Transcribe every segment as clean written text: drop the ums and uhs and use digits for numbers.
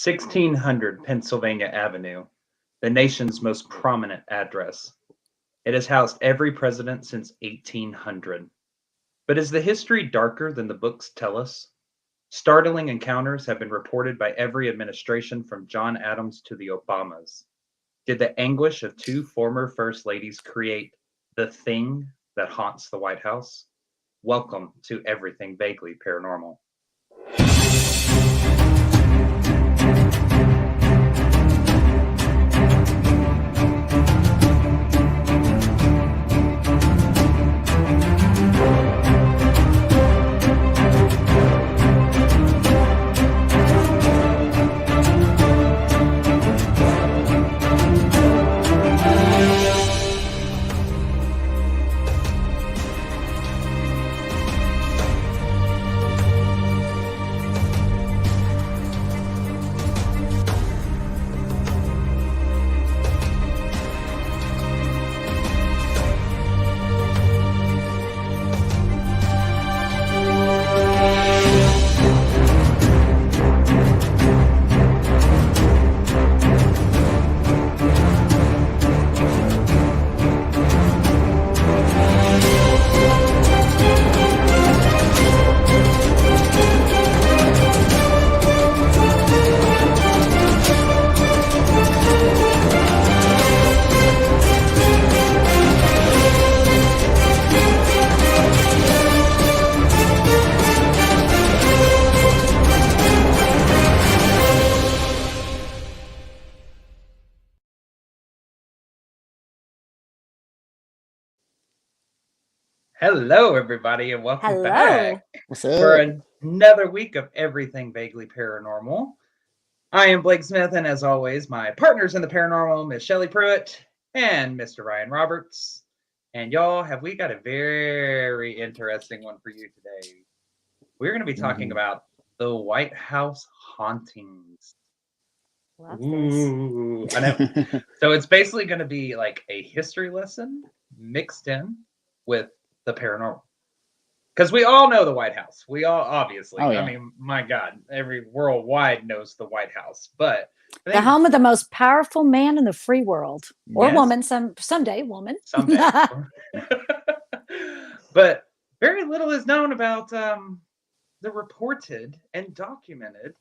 1600 Pennsylvania Avenue, the nation's most prominent address. It has housed every president since 1800. But is the history darker than the books tell us? Startling encounters have been reported by every administration from John Adams to the Obamas. Did the anguish of two former first ladies create the thing that haunts the White House? Welcome to Everything Vaguely Paranormal. Hello, everybody, and welcome back for another week of Everything Vaguely Paranormal. I am Blake Smith, and as always, my partners in the paranormal, Miss Shelley Pruitt and Mr. Ryan Roberts. And y'all, we got a very interesting one for you today. We're going to be talking about the White House hauntings. Ooh, I know. So it's basically going to be like a history lesson mixed in with the paranormal, because we all know the White House. We all obviously. I mean, my God, every worldwide knows the White House. But the home of the most powerful man in the free world, or woman. Someday, woman. Someday. But very little is known about the reported and documented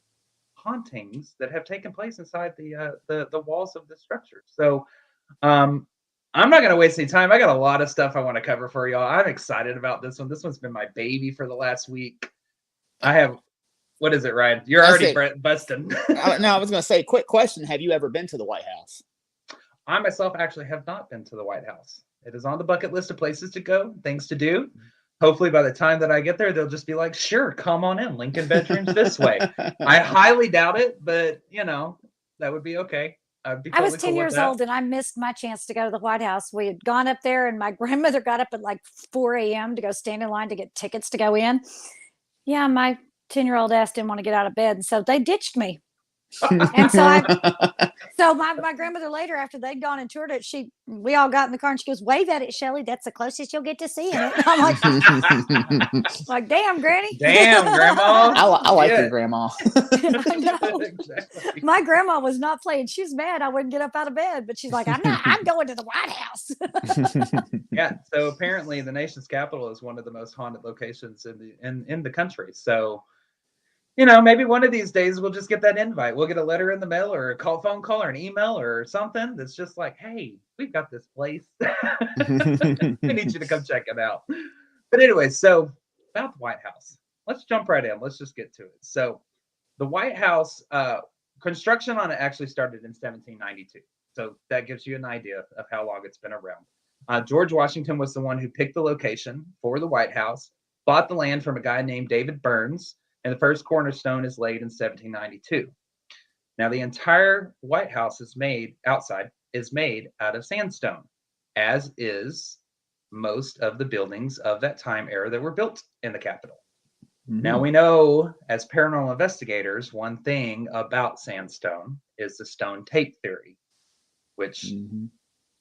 hauntings that have taken place inside the walls of the structure. So, I'm not going to waste any time. I got a lot of stuff I want to cover for y'all. I'm excited about this one. This one's been my baby for the last week. I have, what is it, Ryan? You're already busting. No, I was going to say, quick question. Have you ever been to the White House? I myself actually have not been to the White House. It is on the bucket list of places to go, things to do. Hopefully by the time that I get there, they'll just be like, sure, come on in. Lincoln bedrooms this way. I highly doubt it, but, that would be okay. I was 10 years old and I missed my chance to go to the White House. We had gone up there and my grandmother got up at like 4 a.m. to go stand in line to get tickets to go in. Yeah, my 10-year-old ass didn't want to get out of bed. And so they ditched me. And so my grandmother later, after they'd gone and toured it, we all got in the car and she goes, wave at it, Shelley. That's the closest you'll get to seeing it. I'm like, damn, Granny. Damn, Grandma. I like your grandma. I know. Exactly. My grandma was not playing. She was mad I wouldn't get up out of bed, but she's like, I'm going to the White House. Yeah. So apparently the nation's capital is one of the most haunted locations in the country. So, maybe one of these days we'll just get that invite. We'll get a letter in the mail or a phone call or an email or something that's just like, hey, we've got this place. We need you to come check it out. But anyway, so about the White House. Let's jump right in. Let's just get to it. So the White House, construction on it actually started in 1792. So that gives you an idea of how long it's been around. George Washington was the one who picked the location for the White House, bought the land from a guy named David Burns, and the first cornerstone is laid in 1792. Now, the entire White House is made out of sandstone, as is most of the buildings of that time era that were built in the Capitol. Mm-hmm. Now, we know as paranormal investigators, one thing about sandstone is the stone tape theory, which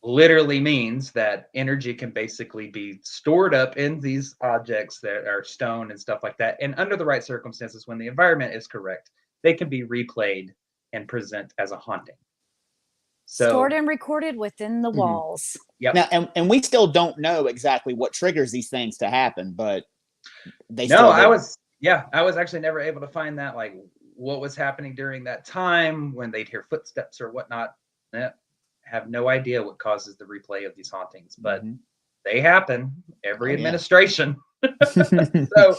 literally means that energy can basically be stored up in these objects that are stone and stuff like that. And under the right circumstances, when the environment is correct, they can be replayed and present as a haunting. So, stored and recorded within the walls. Yep. Now, and we still don't know exactly what triggers these things to happen, but they no, still I do. was actually never able to find that, like what was happening during that time when they'd hear footsteps or whatnot. Have no idea what causes the replay of these hauntings, but they happen every administration. So,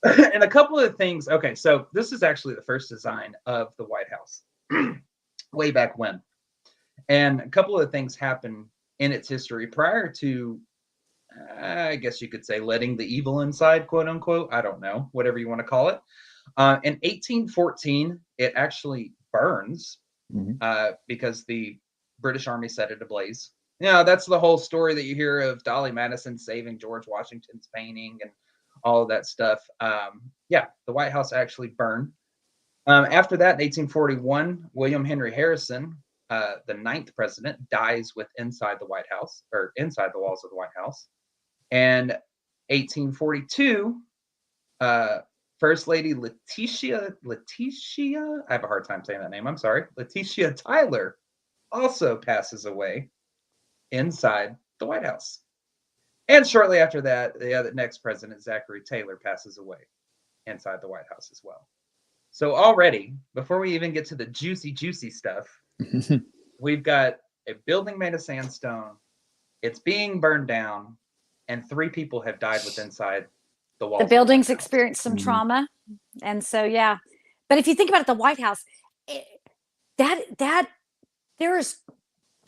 and a couple of things. Okay, so this is actually the first design of the White House way back when. And a couple of things happen in its history prior to, I guess you could say, letting the evil inside, quote unquote. I don't know, whatever you want to call it. In 1814, it actually burns because the British Army set it ablaze. That's the whole story that you hear of Dolly Madison saving George Washington's painting and all of that stuff. The White House actually burned. After that, in 1841, William Henry Harrison, the 9th president, dies inside the White House, or inside the walls of the White House. And 1842, First Lady Letitia, I have a hard time saying that name, I'm sorry, Letitia Tyler also passes away inside the White House. And shortly after that, the next president, Zachary Taylor, passes away inside the White House as well. So already, before we even get to the juicy stuff, we've got a building made of sandstone. It's being burned down, and 3 people have died inside the walls. The building's experienced some trauma, and so But if you think about it, the White House, that there is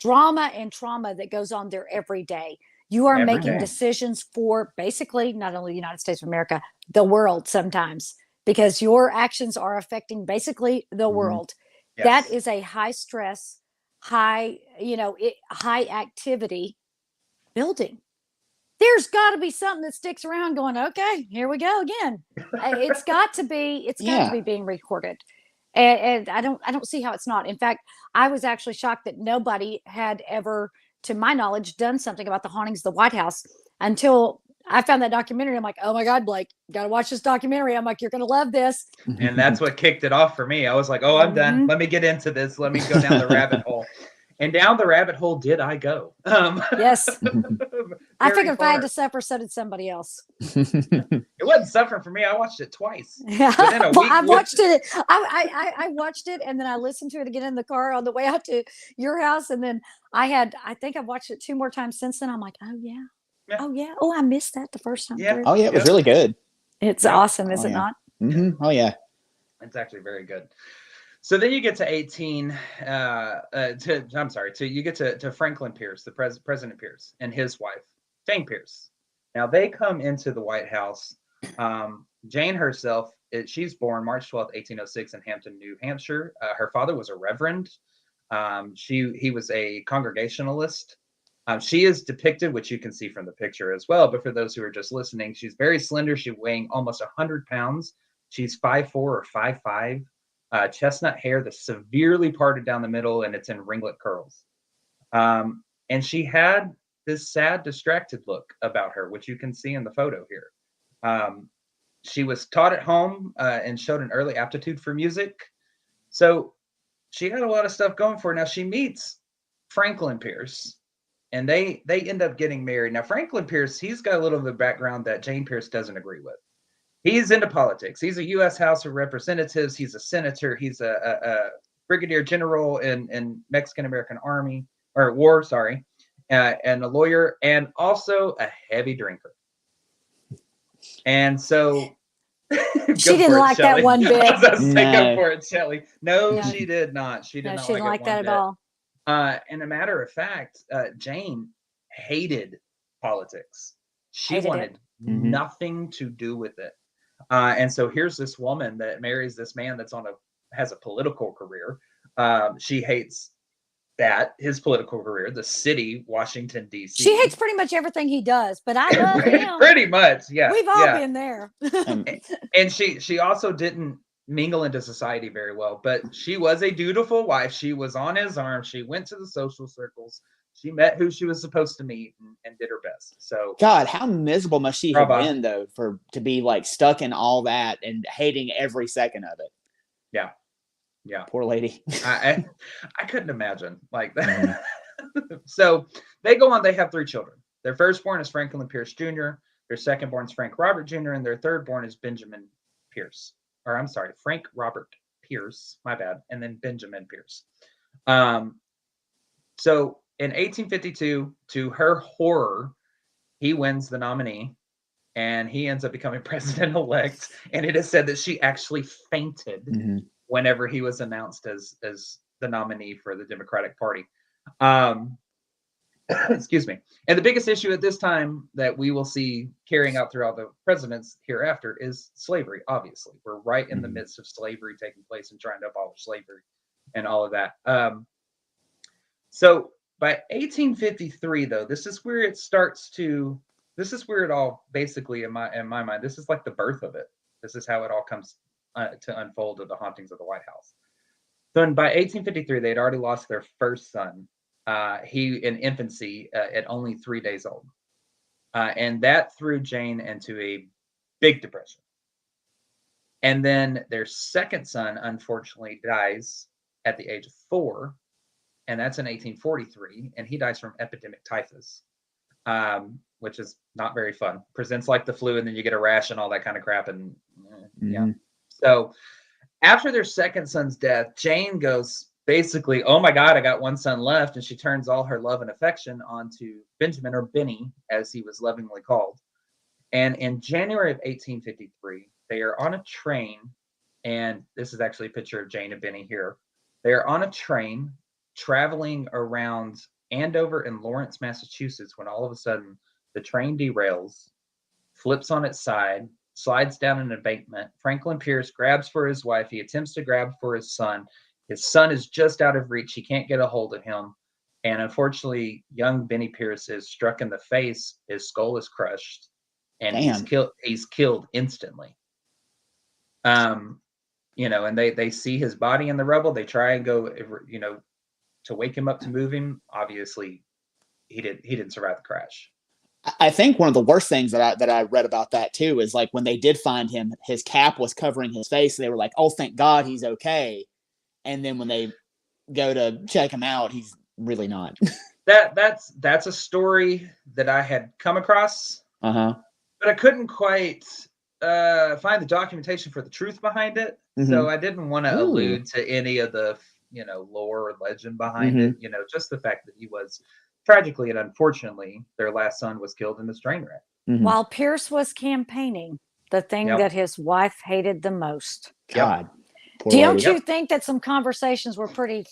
drama and trauma that goes on there every day. You are making decisions for basically not only the United States of America, the world sometimes, because your actions are affecting basically the world. Yes. That is a high stress, high activity building. There's got to be something that sticks around going, okay, here we go again. It's got to be being recorded. And I don't see how it's not. In fact, I was actually shocked that nobody had ever, to my knowledge, done something about the hauntings of the White House until I found that documentary. I'm like, oh my God, Blake, got to watch this documentary. I'm like, you're going to love this. And that's what kicked it off for me. I was like, oh, I'm done. Let me get into this. Let me go down the rabbit hole. And down the rabbit hole did I go. Yes. I figured if I had to suffer, so did somebody else. It wasn't suffering for me. I watched it twice. Yeah. I watched it. I watched it, and then I listened to it again in the car on the way out to your house. And then I think I've watched it 2 more times since then. I'm like, oh yeah. Oh yeah. Oh, I missed that the first time. Yeah. Oh yeah, it was really good. It's awesome, is it not? Mm-hmm. Oh yeah. It's actually very good. So then you get to you get to Franklin Pierce, the President Pierce, and his wife, Jane Pierce. Now they come into the White House. Jane herself, she's born March 12th, 1806 in Hampton, New Hampshire. Her father was a reverend. He was a Congregationalist. She is depicted, which you can see from the picture as well, but for those who are just listening, she's very slender. She's weighing almost 100 pounds. She's 5'4" or 5'5". Chestnut hair that's severely parted down the middle, and it's in ringlet curls. And she had this sad, distracted look about her, which you can see in the photo here. She was taught at home and showed an early aptitude for music. So she had a lot of stuff going for her. Now she meets Franklin Pierce, and they end up getting married. Now Franklin Pierce, he's got a little of the background that Jane Pierce doesn't agree with. He's into politics. He's a U.S. House of Representatives. He's a senator. He's a brigadier general in Mexican-American Army or War, sorry, and a lawyer, and also a heavy drinker. And so she didn't like that one bit. Go for it, Shelley. No, she did not. She did not. She didn't like that at all. And a matter of fact, Jane hated politics. She wanted nothing to do with it. And so here's this woman that marries this man that's has a political career. She hates his political career, the city, Washington, D.C. She hates pretty much everything he does, but I love him. Pretty much, yeah. We've all been there. And she also didn't mingle into society very well, but she was a dutiful wife. She was on his arm. She went to the social circles. She met who she was supposed to meet and did her best. So God, how miserable must she have been though to be like stuck in all that and hating every second of it. Yeah. Poor lady. I couldn't imagine like that. So they go on. They have 3 children. Their firstborn is Franklin Pierce Jr. Their secondborn is Frank Robert Jr. And their thirdborn is Benjamin Pierce. Or I'm sorry, Frank Robert Pierce. My bad. And then Benjamin Pierce. So in 1852, to her horror, he wins the nominee. And he ends up becoming president-elect. And it is said that she actually fainted whenever he was announced as the nominee for the Democratic Party. Excuse me. And the biggest issue at this time that we will see carrying out throughout the presidents hereafter is slavery, obviously. We're right in the midst of slavery taking place and trying to abolish slavery and all of that. So by 1853, though, this is where it all basically, in my mind, this is like the birth of it. This is how it all comes to unfold of the hauntings of the White House. So by 1853, they had already lost their first son. He in infancy at only 3 days old. And that threw Jane into a big depression. And then their second son, unfortunately, dies at the age of 4. And that's in 1843. And he dies from epidemic typhus. Which is not very fun. Presents like the flu, and then you get a rash and all that kind of crap. And yeah. So after their second son's death, Jane goes basically, oh my God, I got one son left. And she turns all her love and affection onto Benjamin, or Benny, as he was lovingly called. And in January of 1853, they are on a train. And this is actually a picture of Jane and Benny here. They are on a train traveling around Andover and Lawrence, Massachusetts, when all of a sudden the train derails, flips on its side, slides down an embankment. Franklin Pierce grabs for his wife. He attempts to grab for his son. His son is just out of reach. He can't get a hold of him. And unfortunately, young Benny Pierce is struck in the face. His skull is crushed, and he's killed instantly. And they see his body in the rubble. They try and go, to wake him up to move him. Obviously, he didn't survive the crash. I think one of the worst things that I read about that too is like when they did find him, his cap was covering his face. So they were like, "Oh, thank God he's okay." And then when they go to check him out, he's really not. That's a story that I had come across, but I couldn't quite find the documentation for the truth behind it. So I didn't want to allude to any of the lore or legend behind it. Just the fact that he was tragically and unfortunately their last son was killed in this train wreck. While Pierce was campaigning, the thing that his wife hated the most. God. Don't you think that some conversations were pretty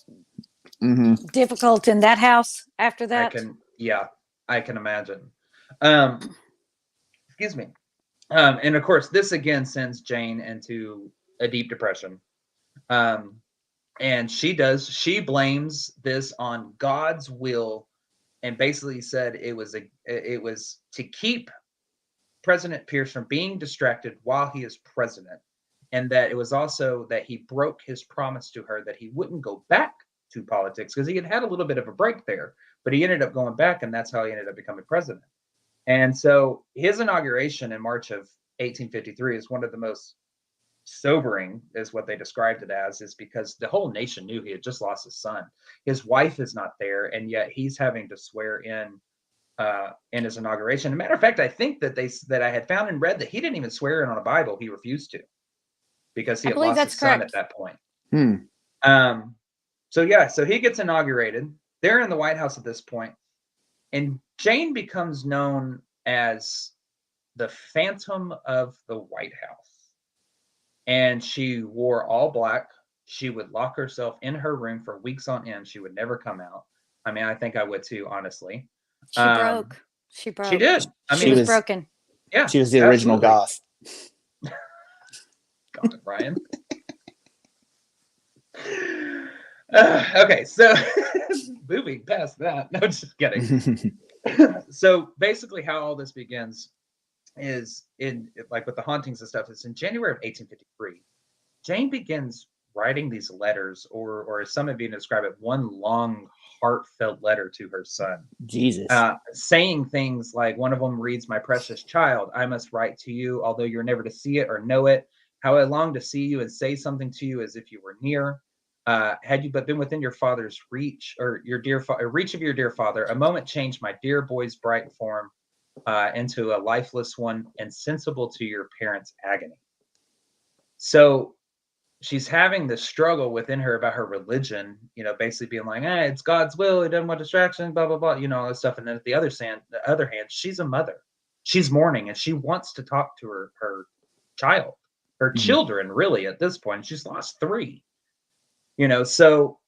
difficult in that house after that? I can imagine. Excuse me. And of course, this again sends Jane into a deep depression. And she blames this on God's will, and basically said it was to keep President Pierce from being distracted while he is president, and that it was also that he broke his promise to her that he wouldn't go back to politics, because he had a little bit of a break there, but he ended up going back, and that's how he ended up becoming president. And so his inauguration in March of 1853 is one of the most sobering, is what they described it as, is because the whole nation knew he had just lost his son. His wife is not there, and yet he's having to swear in his inauguration. As a matter of fact, I think that I had found and read that he didn't even swear in on a Bible. He refused to, because he had lost his son at that point. So he gets inaugurated. They're in the White House at this point, and Jane becomes known as the Phantom of the White House. And she wore all black. She would lock herself in her room for weeks on end. She would never come out. I mean, I think I would too, honestly. She broke. She did. She was broken. Yeah. She was the original goth. God, Brian. Okay, so moving past that. No, just kidding. So basically how all this begins is in, like, with the hauntings and stuff, it's in January of 1853. Jane begins writing these letters, or as some of you describe it, one long heartfelt letter to her son. Jesus. Saying things like, one of them reads, "My precious child, I must write to you, although you're never to see it or know it. How I long to see you and say something to you as if you were near. Had you but been within your father's reach, or your reach of your dear father, a moment changed my dear boy's bright form into a lifeless one, insensible to your parents' agony. So she's having this struggle within her about her religion, basically being like, it's God's will. He doesn't want distraction, blah, blah, blah, all this stuff. And then at the other hand, she's a mother. She's mourning and she wants to talk to her child, her children, really, at this point. She's lost 3, so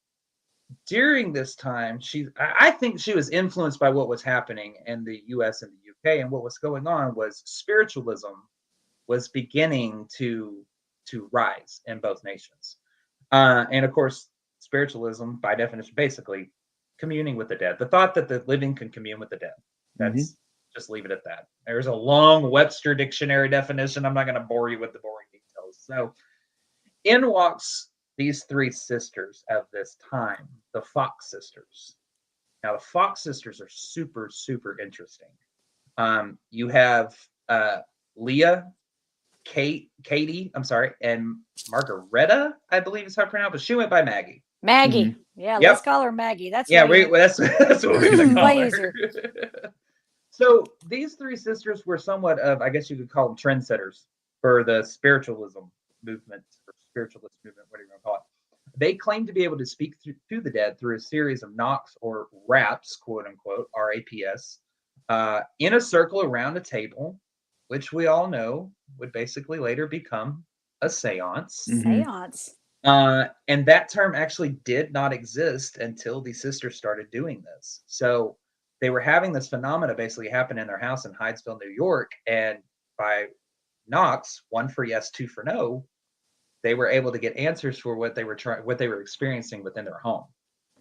during this time, I think she was influenced by what was happening in the US and the UK. And what was going on was spiritualism was beginning to rise in both nations. And of course, spiritualism, by definition, basically communing with the dead. The thought that the living can commune with the dead. That's just leave it at that. There's a long Webster dictionary definition. I'm not going to bore you with the boring details. So in walks these 3 sisters of this time, the Fox sisters. Now, the Fox sisters are super, super interesting. You have Leah, Katie, and Margareta, I believe is how to pronounce it, but she went by Maggie. Maggie. Yeah, let's call her Maggie. That's that's what we're gonna call her. Easier. So these 3 sisters were somewhat of, I guess you could call them trendsetters for the spiritualism movement, or spiritualist movement, whatever you want to call it. They claimed to be able to speak to the dead through a series of knocks or raps, quote unquote, RAPS, in a circle around a table, which we all know would basically later become a seance. Seance. And that term actually did not exist until the sisters started doing this. So they were having this phenomena basically happen in their house in Hydesville, New York. And by knocks, 1 for yes, 2 for no, they were able to get answers for what they were experiencing within their home.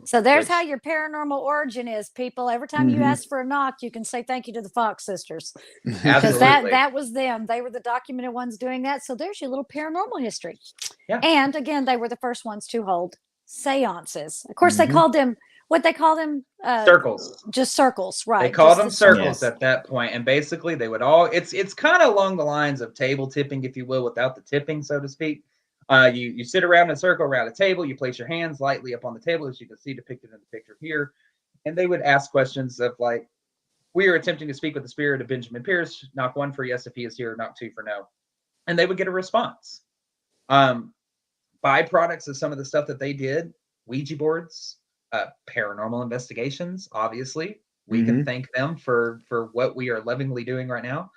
So there's how your paranormal origin is, people. Every time you ask for a knock, you can say thank you to the Fox sisters. Because that was them. They were the documented ones doing that. So there's your little paranormal history. Yeah. And again, they were the first ones to hold seances. Of course, they called them, circles. Just circles, right? They called them circles at that point. And basically they would all, it's kind of along the lines of table tipping, if you will, without the tipping, so to speak. You sit around in a circle around a table, you place your hands lightly up on the table, as you can see depicted in the picture here. And they would ask questions of like, we are attempting to speak with the spirit of Benjamin Pierce, knock 1 for yes if he is here, knock 2 for no. And they would get a response. Byproducts of some of the stuff that they did, Ouija boards, paranormal investigations, obviously. We can thank them for what we are lovingly doing right now.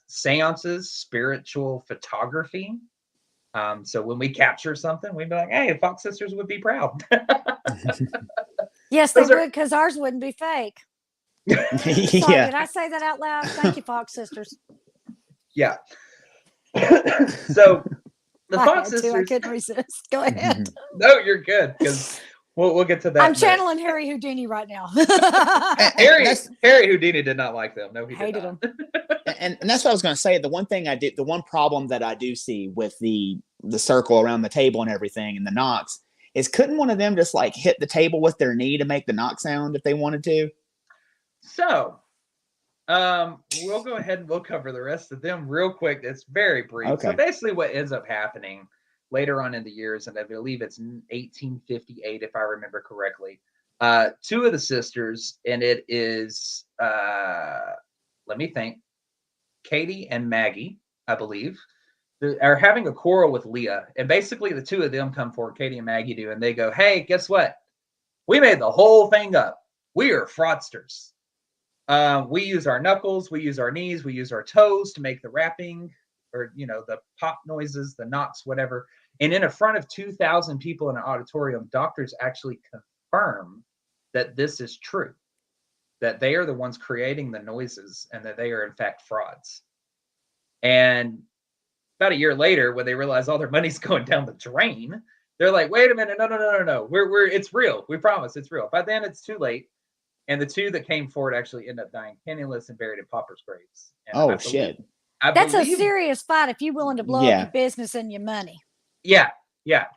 Seances, spiritual photography. So when we capture something, we'd be like, hey, Fox sisters would be proud. Yes, they would, because ours wouldn't be fake. Sorry, Yeah. did I say that out loud? Thank you, Fox sisters. Yeah. So the Fox sisters. I couldn't resist. Go ahead. No, you're good, because we'll get to that. I'm channeling Harry Houdini right now. Harry Houdini did not like them. No, he hated them. And that's what I was going to say. The one problem that I do see with the circle around the table and everything and the knocks is, couldn't one of them just like hit the table with their knee to make the knock sound if they wanted to? So we'll go ahead and we'll cover the rest of them real quick. It's very brief. Okay. So basically what ends up happening later on in the years, and I believe it's 1858 if I remember correctly, 2 of the sisters, and it is let me think, Katie and Maggie, I believe, are having a quarrel with Leah. And basically the 2 of them come forward, Katie and Maggie do, and they go, hey, guess what? We made the whole thing up. We are fraudsters. We use our knuckles, we use our knees, we use our toes to make the rapping, or, the pop noises, the knocks, whatever. And in front of 2,000 people in an auditorium, doctors actually confirm that this is true, that they are the ones creating the noises and that they are in fact frauds. And about a year later, when they realize all their money's going down the drain, they're like, wait a minute, no. It's real. We promise it's real. By then it's too late. And the 2 that came forward actually end up dying penniless and buried in paupers' graves. And shit. That's a serious fight if you're willing to blow up your business and your money. Yeah,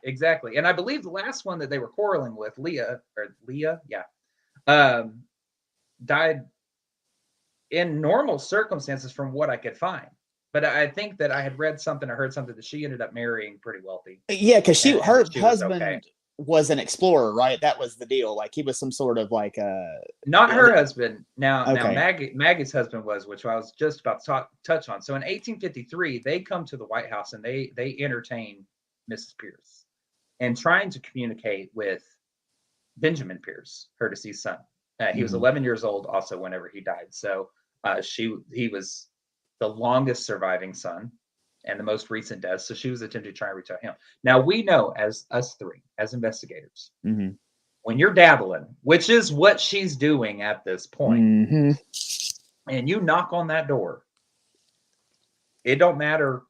exactly. And I believe the last one that they were quarreling with, Leah, died in normal circumstances from what I could find. But I think that I had read something or heard something that she ended up marrying pretty wealthy. Yeah, because her husband was an explorer, right? That was the deal. Like he was some sort of like not her husband. Now Okay. Maggie's husband was, which I was just about to touch on. So in 1853, they come to the White House and they entertain Mrs. Pierce and trying to communicate with Benjamin Pierce, her deceased son. He was 11 years old also whenever he died. So he was the longest surviving son and the most recent death. So she was attempting to try and reach out him. Now we know, as us three, as investigators, when you're dabbling, which is what she's doing at this point, and you knock on that door, it don't matter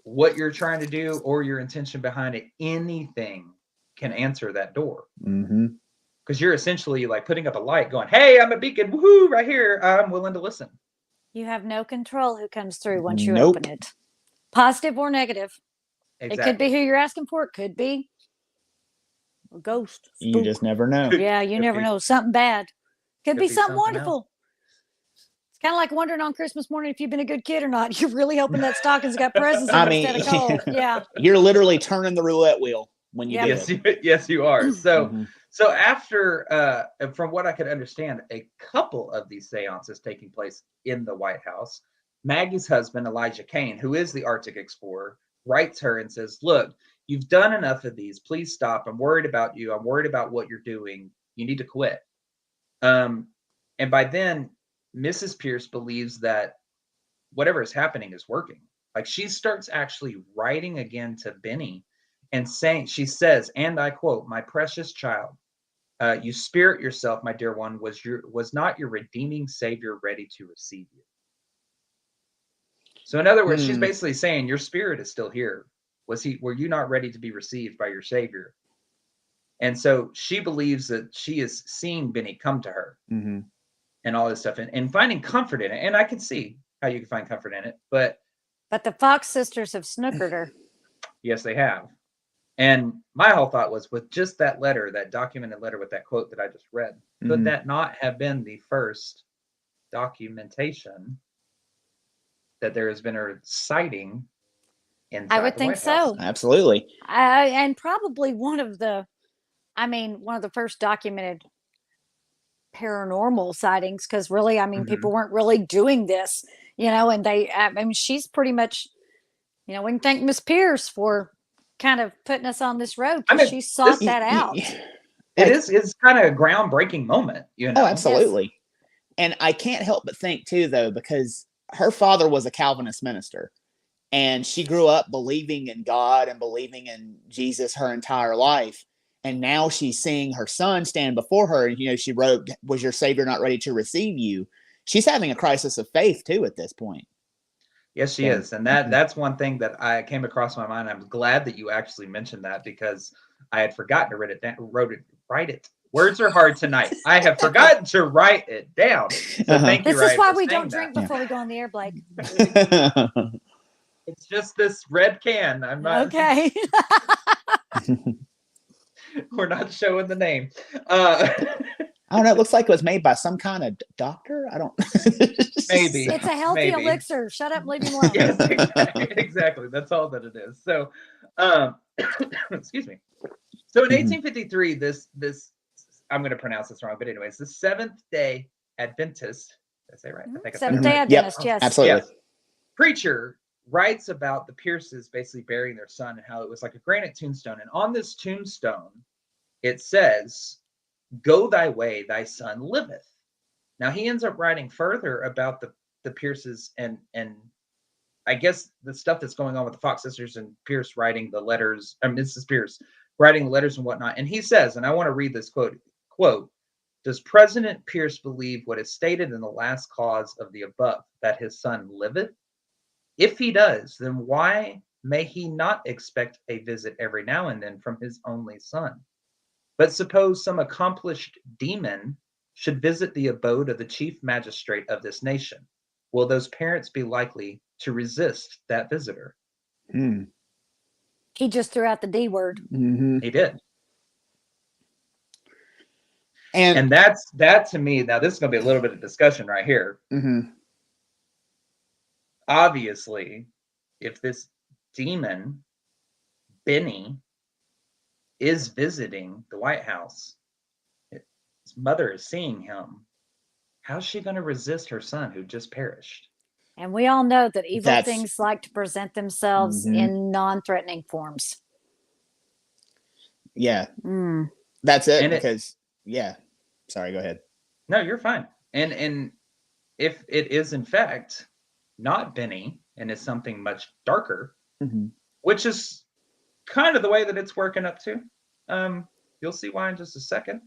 what you're trying to do or your intention behind it. Anything can answer that door. Because you're essentially like putting up a light going, hey, I'm a beacon, woohoo, right here. I'm willing to listen. You have no control who comes through once you open it. Positive or negative. Exactly. It could be who you're asking for. It could be a ghost. Spook. You just never know. Yeah, you never know. Something bad. Could be something wonderful. Else. It's kind of like wondering on Christmas morning if you've been a good kid or not. You're really hoping that stocking's got presents instead of coal. Yeah. You're literally turning the roulette wheel when you do it. Yes, you are. So so after, from what I could understand, a couple of these seances taking place in the White House, Maggie's husband, Elijah Kane, who is the Arctic explorer, writes her and says, look, you've done enough of these. Please stop. I'm worried about you. I'm worried about what you're doing. You need to quit. And by then, Mrs. Pierce believes that whatever is happening is working. Like she starts actually writing again to Benny and saying, she says, and I quote, my precious child, you spirit yourself, my dear one, was not your redeeming savior ready to receive you. So in other words, she's basically saying your spirit is still here. Were you not ready to be received by your savior? And so she believes that she is seeing Benny come to her and all this stuff and finding comfort in it. And I can see how you can find comfort in it, but the Fox sisters have snookered her. Yes, they have. And my whole thought was with just that letter, that documented letter with that quote that I just read, could that not have been the first documentation that there has been a sighting inside I would think so. Absolutely. And probably one of the first documented paranormal sightings, because really, people weren't really doing this, and she's pretty much, we can thank Miss Pierce for kind of putting us on this road because she sought that out. It's kind of a groundbreaking moment, Oh, absolutely. Yes. And I can't help but think too, though, because her father was a Calvinist minister and she grew up believing in God and believing in Jesus her entire life. And now she's seeing her son stand before her. And, she wrote, was your savior not ready to receive you? She's having a crisis of faith too at this point. Yes, she is. And that's one thing that I came across my mind. I'm glad that you actually mentioned that because I had forgotten to write it. Words are hard tonight. I have forgotten to write it down. So thank you. This is why we don't drink before we go on the air, Blake. It's just this red can. I'm not okay. We're not showing the name. I don't know. It looks like it was made by some kind of doctor. I don't. Maybe it's a healthy elixir. Shut up, and leave me alone. Yes, exactly. That's all that it is. So, excuse me. So in 1853, this I'm going to pronounce this wrong, but anyways, the Seventh-day Adventist. Did I say right? I think Seventh-day Adventist. Yes, absolutely. Yes. Preacher writes about the Pierces basically burying their son and how it was like a granite tombstone, and on this tombstone, it says, "Go thy way, thy son liveth." Now he ends up writing further about the Pierces and I guess the stuff that's going on with the Fox sisters and Pierce writing the letters, Mrs. Pierce writing the letters and whatnot. And he says, and I want to read this quote, does President Pierce believe what is stated in the last clause of the above, that his son liveth? If he does, then why may he not expect a visit every now and then from his only son? But suppose some accomplished demon should visit the abode of the chief magistrate of this nation. Will those parents be likely to resist that visitor? He just threw out the D word. He did. And that to me, now this is going to be a little bit of discussion right here. Obviously, if this demon, Benny, is visiting the White House, his mother is seeing him. How's she going to resist her son who just perished? And we all know that evil things like to present themselves in non-threatening forms. Yeah. That's it. And because sorry, go ahead. No, you're fine. And if it is in fact not Benny and is something much darker, which is kind of the way that it's working up to, you'll see why in just a second.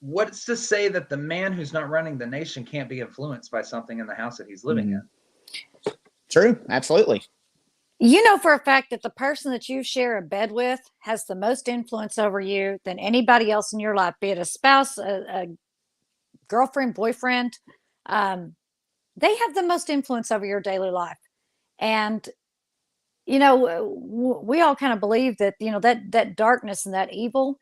What's to say that the man who's not running the nation can't be influenced by something in the house that he's living in? True, absolutely. You know for a fact that the person that you share a bed with has the most influence over you than anybody else in your life, be it a spouse, a girlfriend, boyfriend. They have the most influence over your daily life. And, you know, we all kind of believe that, you know, that darkness and that evil,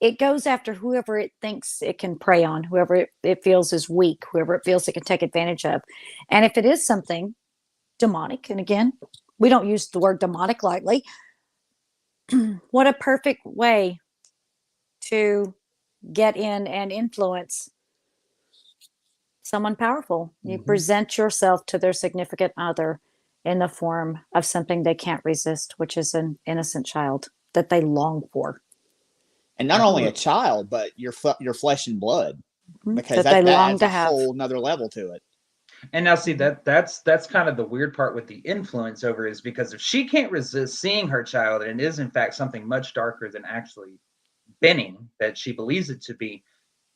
it goes after whoever it thinks it can prey on, whoever it feels is weak, whoever it feels it can take advantage of. And if it is something demonic, and again, we don't use the word demonic lightly, what a perfect way to get in and influence someone powerful. You present yourself to their significant other in the form of something they can't resist, which is an innocent child that they long for. And not only a child, but your flesh and blood, because that adds a whole nother level to it. And now, see, that's kind of the weird part with the influence over, is because if she can't resist seeing her child, and it is in fact something much darker than actually Benny that she believes it to be,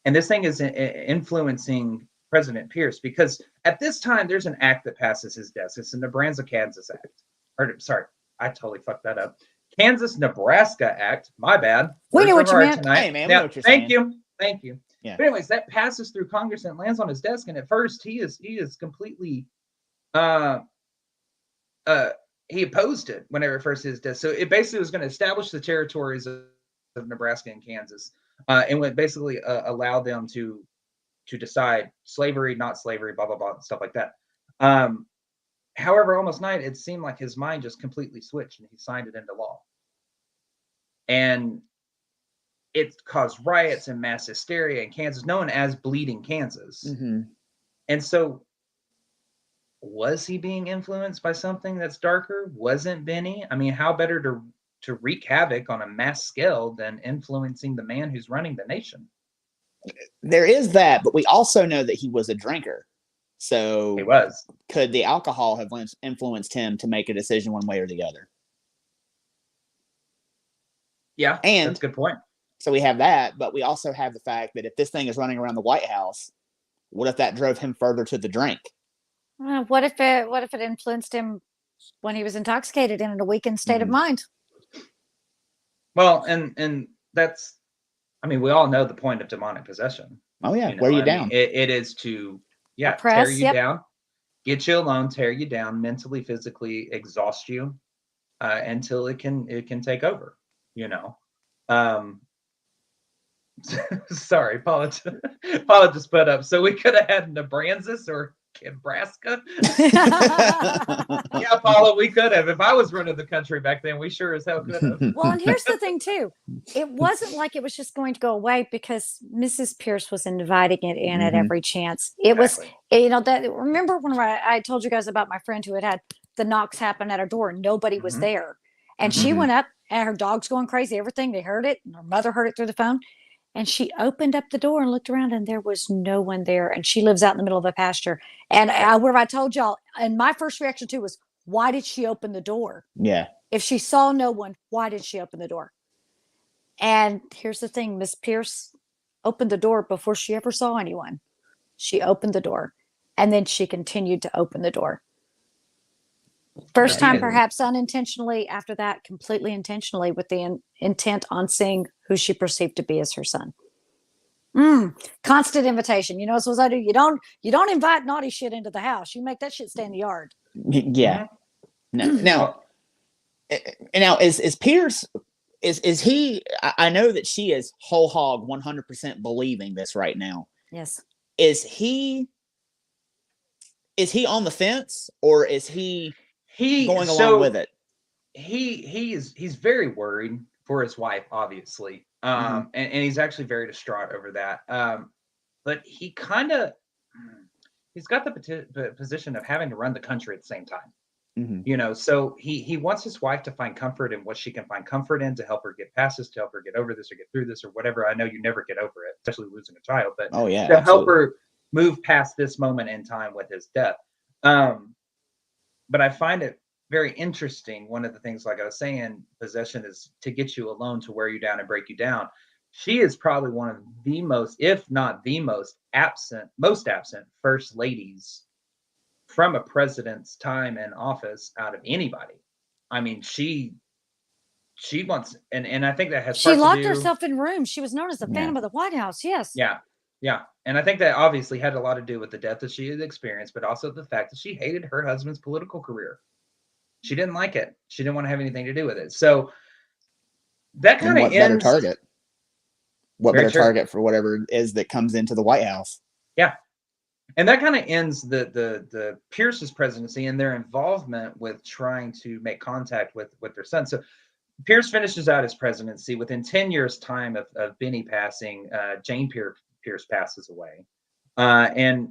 and this thing is influencing President Pierce, because at this time there's an act that passes his desk. It's the Nebraska Kansas Act. Or sorry, I totally fucked that up. Kansas Nebraska Act. My bad. We know what you meant. Hey, man, we know what you're saying. Thank you. Yeah. But anyways, that passes through Congress and lands on his desk. And at first, he is completely he opposed it whenever it first hit his desk. So it basically was going to establish the territories of Nebraska and Kansas, and would basically allow them to decide slavery, not slavery, blah blah blah, stuff like that. However, almost night, it seemed like his mind just completely switched and he signed it into law. And it caused riots and mass hysteria in Kansas, known as Bleeding Kansas. And so, was he being influenced by something that's darker? Wasn't Benny? I mean, how better to wreak havoc on a mass scale than influencing the man who's running the nation? There is that, but we also know that he was a drinker. So he was. Could the alcohol have influenced him to make a decision one way or the other? Yeah, and that's a good point. So we have that, but we also have the fact that if this thing is running around the White House, what if that drove him further to the drink? What if it influenced him when he was intoxicated and in a weakened state of mind? Well, and that's, I mean, we all know the point of demonic possession. Oh yeah, wear you down. Mean, it is to oppress, tear you down, get you alone, tear you down, mentally, physically exhaust you until it can take over. You know. Sorry, Paula just put up. So we could have had Nebraska or Nebraska. Yeah, Paula, we could have. If I was running the country back then, we sure as hell could have. Well, and here's the thing too. It wasn't like it was just going to go away, because Mrs. Pierce was inviting it in at every chance. It was, you know, that, remember when I told you guys about my friend who had the knocks happen at her door and nobody was there. And she went up and her dog's going crazy, everything. They heard it. And her mother heard it through the phone. And she opened up the door and looked around and there was no one there. And she lives out in the middle of a pasture. And I told y'all, and my first reaction too was, why did she open the door? Yeah. If she saw no one, why did she open the door? And here's the thing, Miss Pierce opened the door before she ever saw anyone. She opened the door and then she continued to open the door. First time, perhaps unintentionally, after that, completely intentionally, with the intent on seeing who she perceived to be as her son. Constant invitation. You know, so as I do, you don't invite naughty shit into the house. You make that shit stay in the yard. Yeah. Now, is Pierce, is he, I know that she is whole hog 100% believing this right now. Yes. Is he on the fence, or is he going along with it? He's very worried. for his wife, obviously. And he's actually very distraught over that. But he's got the position of having to run the country at the same time. So he wants his wife to find comfort in what she can find comfort in, to help her get past this, to help her get over this or get through this or whatever. I know you never get over it, especially losing a child, but to help her move past this moment in time with his death. But I find it very interesting. One of the things, like I was saying, possession is to get you alone, to wear you down and break you down. She is probably one of the most, if not the most absent first ladies from a president's time in office out of anybody. I mean, she wants, and I think that has she locked herself in rooms. She was known as the Phantom of the White House. Yes. Yeah. And I think that obviously had a lot to do with the death that she had experienced, but also the fact that she hated her husband's political career. She didn't like it. She didn't want to have anything to do with it. So that kind of ends. What better target for whatever it is that comes into the White House? Yeah. And that kind of ends the Pierce's presidency and their involvement with trying to make contact with their son. So Pierce finishes out his presidency. Within 10 years' time of Benny passing, Jane Pierce passes away. And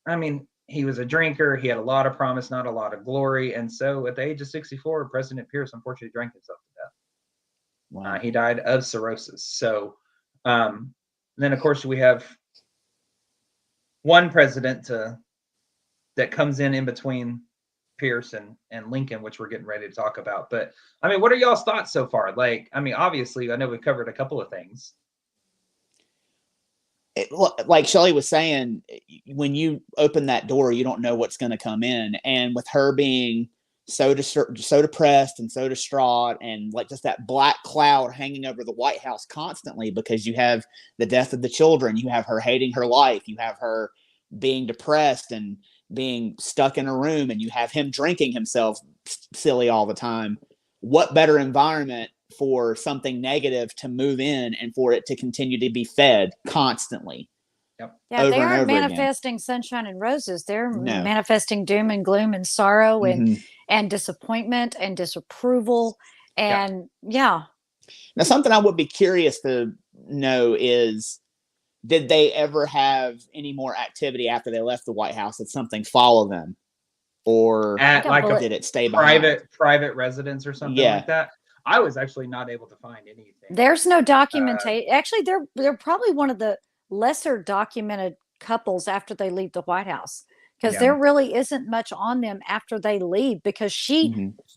I mean, he was a drinker. He had a lot of promise, not a lot of glory. And so at the age of 64, President Pierce unfortunately drank himself to death. Wow. He died of cirrhosis. So then, of course, we have one president that comes in between Pierce and Lincoln, which we're getting ready to talk about. But I mean, what are y'all's thoughts so far? Like, I mean, obviously, I know we've covered a couple of things. Like Shelley was saying, when you open that door, you don't know what's going to come in. And with her being so depressed and so distraught, and like just that black cloud hanging over the White House constantly, because you have the death of the children, you have her hating her life, you have her being depressed and being stuck in a room, and you have him drinking himself silly all the time. What better environment for something negative to move in and for it to continue to be fed constantly? Yep. Yeah, they aren't manifesting sunshine and roses. They're manifesting doom and gloom and sorrow and disappointment and disapproval. And Now, something I would be curious to know is, did they ever have any more activity after they left the White House? Did something follow them? Or did it stay private residence or something like that? I was actually not able to find anything. There's no documentation. Actually, they're probably one of the lesser documented couples after they leave the White House, because there really isn't much on them after they leave, because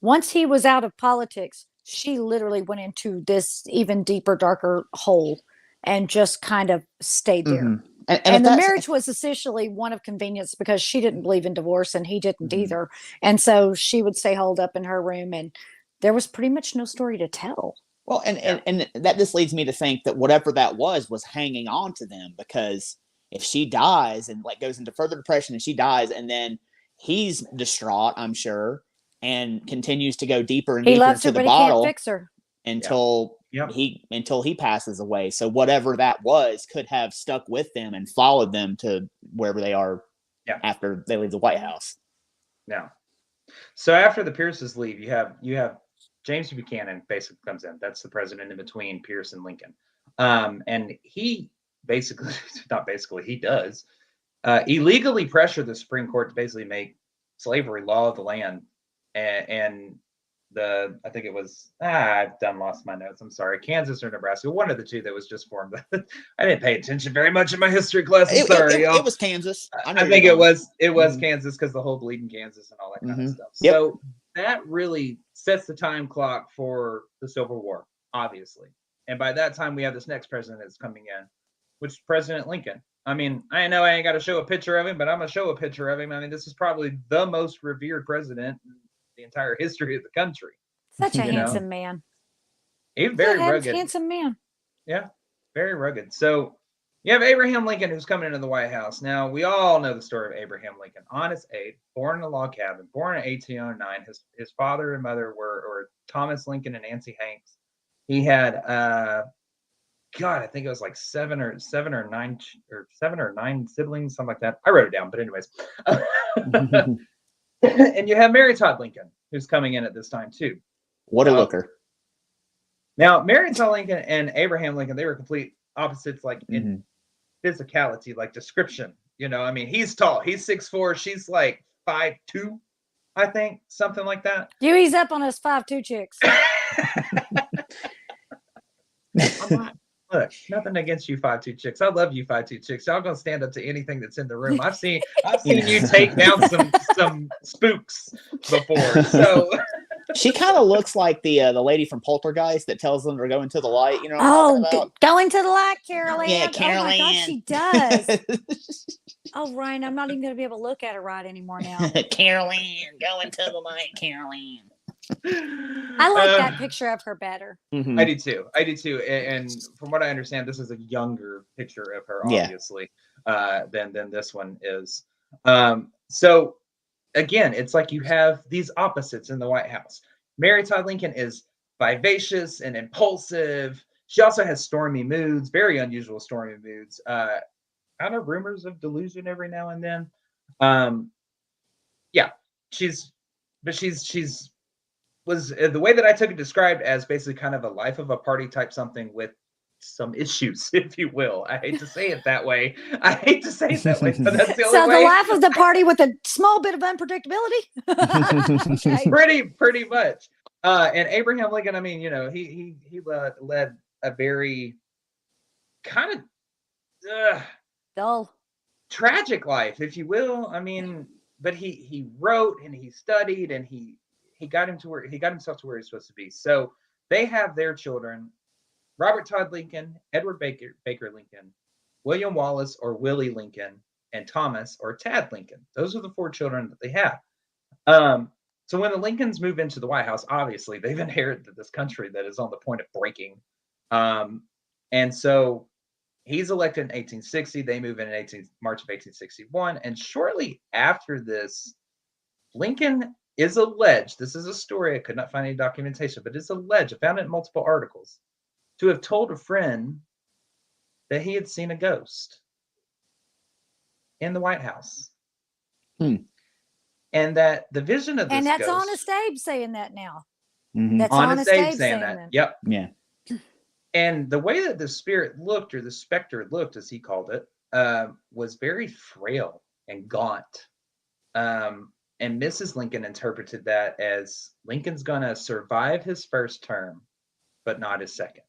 once he was out of politics, she literally went into this even deeper, darker hole and just kind of stayed there. And the marriage was essentially one of convenience, because she didn't believe in divorce and he didn't either. And so she would stay holed up in her room, and there was pretty much no story to tell. Well, and that just leads me to think that whatever that was hanging on to them, because if she dies and like goes into further depression and she dies, and then he's distraught, I'm sure, and continues to go deeper and deeper into the bottle, he can't fix her until he passes away. So whatever that was could have stuck with them and followed them to wherever they are after they leave the White House. Yeah. So after the Pierces leave, you have James Buchanan basically comes in. That's the president in between Pierce and Lincoln. And he basically, he does illegally pressure the Supreme Court to basically make slavery law of the land. And I think it was, I've lost my notes. I'm sorry. Kansas or Nebraska, one of the two that was just formed. I didn't pay attention very much in my history class. I'm sorry, y'all. It was Kansas. I think it was Kansas, because the whole bleeding Kansas and all that kind of stuff. Yep. So that really sets the time clock for the Civil War, obviously. And by that time, we have this next president that's coming in, which is President Lincoln. I mean, I know I ain't got to show a picture of him, but I'm going to show a picture of him. I mean, this is probably the most revered president in the entire history of the country. Such a handsome man. He's very rugged. Handsome man. Yeah, very rugged. So you have Abraham Lincoln, who's coming into the White House. Now, we all know the story of Abraham Lincoln. Honest Abe, born in a log cabin, born in 1809. His father and mother were Thomas Lincoln and Nancy Hanks. He had, I think it was like seven or nine siblings, something like that. I wrote it down, but anyways. And you have Mary Todd Lincoln, who's coming in at this time too. What a looker. Now, Mary Todd Lincoln and Abraham Lincoln, they were complete opposites, like in physicality, like description. You know, I mean, he's tall. He's 6'4". She's like 5'2", I think, something like that. You ease up on us 5'2" chicks. Look, nothing against you 5'2" chicks. I love you 5'2" chicks. Y'all gonna stand up to anything that's in the room. I've seen you take down some spooks before. So she kind of looks like the lady from Poltergeist that tells them to go into the light. You know what I'm talking about? Go into the light, Carol Ann. Yeah, Carol Oh my God, Ann. she does. Oh, Ryan, I'm not even going to be able to look at her right anymore now. Carol Ann, go into the light, Carol Ann. I like that picture of her better. I do too. And from what I understand, this is a younger picture of her, obviously, than this one is. So again, it's like you have these opposites in the White House. Mary Todd Lincoln is vivacious and impulsive. She also has stormy moods, very unusual stormy moods. Kind of rumors of delusion every now and then. She's was the way that I took it described as basically kind of a life of a party type something with some issues, if you will. I hate to say it that way. But that's the only way. The life of the party with a small bit of unpredictability. Okay. Pretty much. And Abraham Lincoln, I mean, you know, he led a very kind of dull, tragic life, if you will. I mean, but he wrote and he studied and he got himself to where he's supposed to be. So they have their children: Robert Todd Lincoln, Edward Baker Lincoln, William Wallace or Willie Lincoln, and Thomas or Tad Lincoln. Those are the 4 children that they have. So when the Lincolns move into the White House, obviously they've inherited this country that is on the point of breaking. And so he's elected in 1860. They move in March of 1861. And shortly after this, Lincoln is alleged, this is a story, I could not find any documentation, but it's alleged, I found it in multiple articles, to have told a friend that he had seen a ghost in the White House. And that the vision of this and that's ghost, Honest Abe saying that now. That's Honest Abe saying that. Yep. Yeah. And the way that the spirit looked, or the specter looked, as he called it, was very frail and gaunt. And Mrs. Lincoln interpreted that as Lincoln's going to survive his first term, but not his second.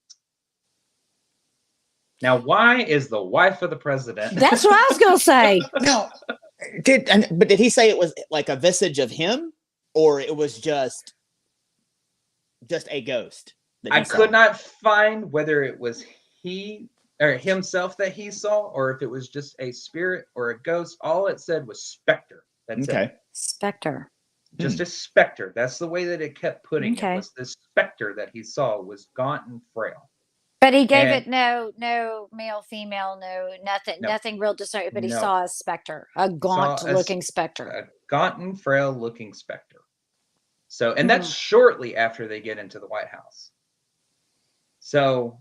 Now, why is the wife of the president? That's what I was going to say. No, but did he say it was like a visage of him, or it was just a ghost? I could not find whether it was he or himself that he saw, or if it was just a spirit or a ghost. All it said was specter. That's it. Specter. Just a specter. That's the way that it kept putting it. Was the specter that he saw was gaunt and frail. But he gave it no male, female, nothing real discernible. But he saw a specter, a gaunt-looking specter. A gaunt and frail-looking specter. So, and that's shortly after they get into the White House. So,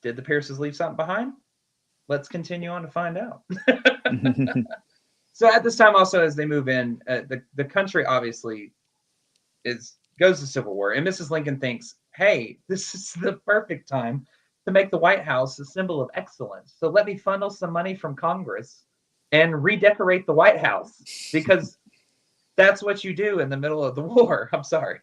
did the Pierces leave something behind? Let's continue on to find out. So at this time, also, as they move in, the country obviously goes to civil war. And Mrs. Lincoln thinks, hey, this is the perfect time to make the White House a symbol of excellence. So let me funnel some money from Congress and redecorate the White House, because that's what you do in the middle of the war. I'm sorry.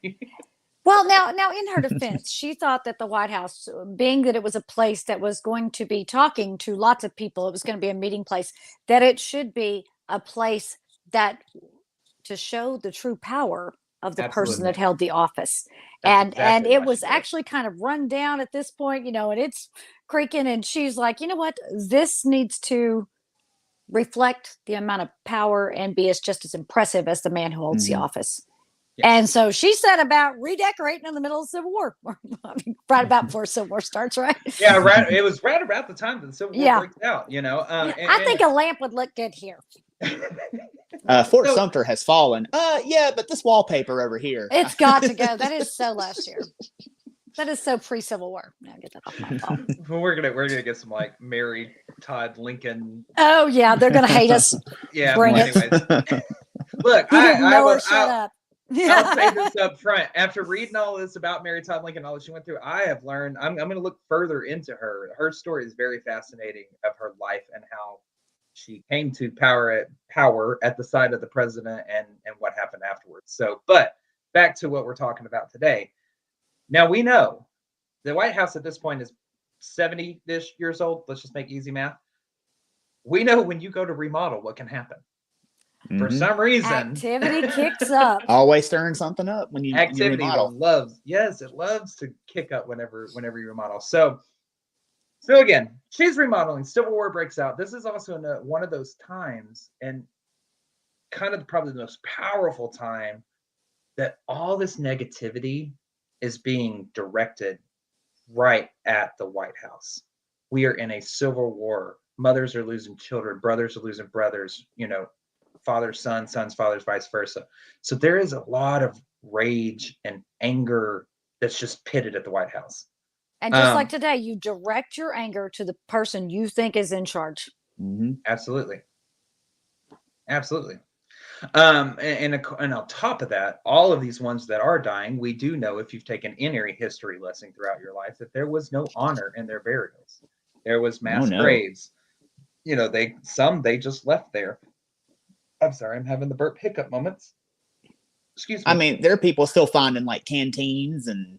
Well, now, in her defense, she thought that the White House, being that it was a place that was going to be talking to lots of people, it was going to be a meeting place, that it should be a place that to show the true power of the person that held the office. And it was actually kind of run down at this point, you know, and it's creaking. And she's like, you know what, this needs to reflect the amount of power and be just as impressive as the man who holds the office. Yes. And so she set about redecorating in the middle of Civil War, right about before Civil War starts, right? Yeah, right. It was right about the time that the Civil War breaks out, you know. I think a lamp would look good here. Fort Sumter has fallen. Yeah, but this wallpaper over here. It's got to go. That is so last year. That is so pre-Civil War. Now get that off my phone. We're gonna get some like Mary Todd Lincoln. Oh yeah, they're gonna hate us. Yeah. Bring anyways. Look, I will shut up. I'll say this up front. After reading all this about Mary Todd Lincoln, all that she went through, I have learned. I'm going to look further into her. Her story is very fascinating of her life and how she came to power at the side of the president and what happened afterwards. So, but back to what we're talking about today. Now we know the White House at this point is 70-ish years old. Let's just make easy math. We know when you go to remodel, what can happen. For some reason, activity kicks up. Always stirring something up when you remodel. It loves to kick up whenever you remodel. So again, she's remodeling. Civil War breaks out. This is also one of those times, and kind of probably the most powerful time, that all this negativity is being directed right at the White House. We are in a civil war. Mothers are losing children. Brothers are losing brothers. Father, son, sons, fathers, vice versa. So there is a lot of rage and anger that's just pitted at the White House. And just like today, you direct your anger to the person you think is in charge. Absolutely. And on top of that, all of these ones that are dying, we do know, if you've taken any history lesson throughout your life, that there was no honor in their burials. There was mass graves. They just left there. I'm sorry, I'm having the burp hiccup moments. Excuse me. I mean, there are people still finding like canteens and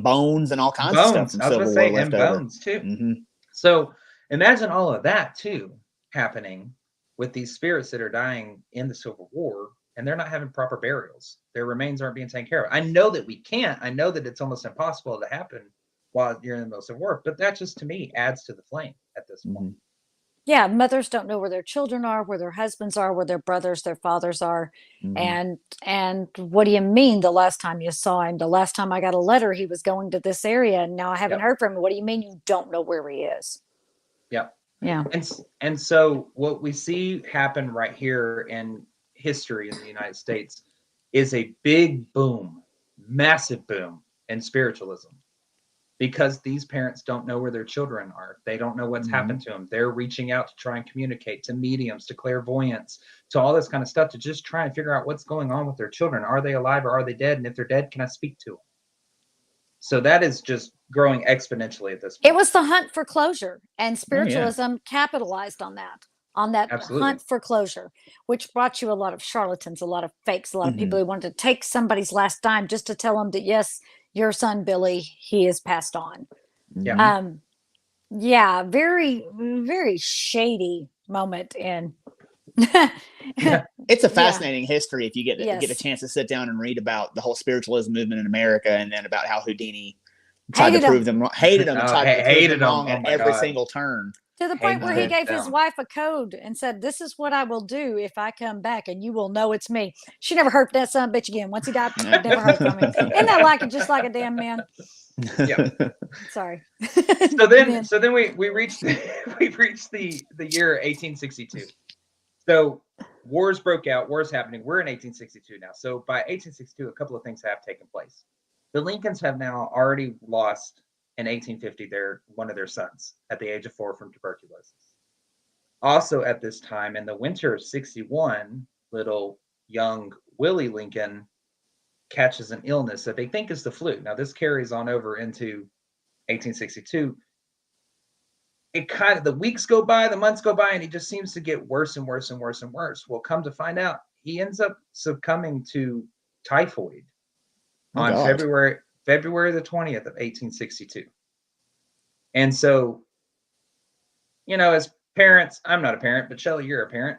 bones and all kinds of stuff. I was going to say, and bones too. So imagine all of that too happening with these spirits that are dying in the Civil War, and they're not having proper burials. Their remains aren't being taken care of. I know that we can't. I know that it's almost impossible to happen while you're in the middle of Civil War, but that just, to me, adds to the flame at this point. Yeah, mothers don't know where their children are, where their husbands are, where their brothers, their fathers are. And what do you mean the last time you saw him? The last time I got a letter, he was going to this area, and now I haven't heard from him. What do you mean you don't know where he is? Yeah. And so what we see happen right here in history in the United States is a big boom, massive boom in spiritualism. Because these parents don't know where their children are. They don't know what's happened to them. They're reaching out to try and communicate to mediums, to clairvoyants, to all this kind of stuff, to just try and figure out what's going on with their children. Are they alive or are they dead? And if they're dead, can I speak to them? So that is just growing exponentially at this point. It was the hunt for closure, and spiritualism capitalized on that Absolutely. hunt for closure, which brought you a lot of charlatans, a lot of fakes, a lot of people who wanted to take somebody's last dime just to tell them that, yes, your son Billy, he is passed on. Very, very shady moment in It's a fascinating history if you get a chance to sit down and read about the whole spiritualism movement in America, and then about how Houdini tried to prove them wrong, hated them wrong at every single turn. To the point where he gave his wife a code and said, "This is what I will do if I come back, and you will know it's me." She never heard that son of a bitch again. Once he died, never heard from him. Isn't that just like a damn man? Yeah. Sorry. So then we reached the year 1862. So wars broke out. Wars happening. We're in 1862 now. So by 1862, a couple of things have taken place. The Lincolns have now already lost in 1850 one of their sons at the age of 4 from tuberculosis. Also at this time, in the winter of 61, little young Willie Lincoln catches an illness that they think is the flu. Now this carries on over into 1862. The weeks go by, the months go by, and he just seems to get worse and worse and worse and worse. Well, come to find out, he ends up succumbing to typhoid on February the 20th of 1862. And so, as parents, I'm not a parent, but Shelley, you're a parent.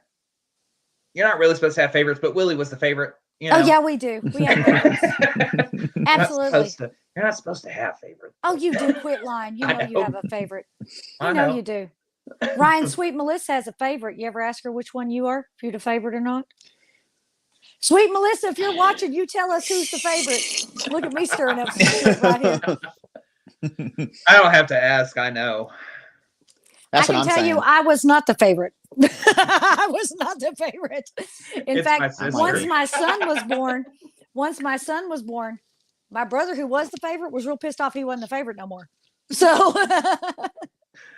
You're not really supposed to have favorites, but Willie was the favorite. Oh yeah, we do. We have favorites. Absolutely. You're not supposed to have favorites. Oh, you do. Quit lying. You know you have a favorite. You know you do. Ryan, Sweet Melissa has a favorite. You ever ask her which one you are, if you're the favorite or not? Sweet Melissa, if you're watching, you tell us who's the favorite. Look at me stirring up some shit right here. I don't have to ask. I know. I can tell you, I was not the favorite. I was not the favorite. In fact, once my son was born, my brother, who was the favorite, was real pissed off he wasn't the favorite no more. So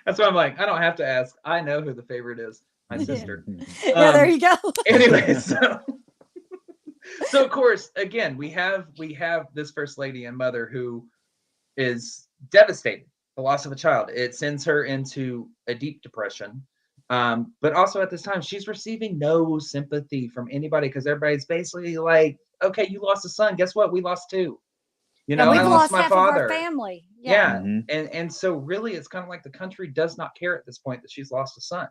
that's why I'm like, I don't have to ask. I know who the favorite is. My sister. Yeah, there you go. Anyway, So of course, again, we have this first lady and mother who is devastated. The loss of a child. It sends her into a deep depression. But also at this time, she's receiving no sympathy from anybody because everybody's basically like, okay, you lost a son. Guess what? We lost two. And we've I lost lost my half father. of our family. Yeah. Mhm. And so really it's kind of like the country does not care at this point that she's lost a son.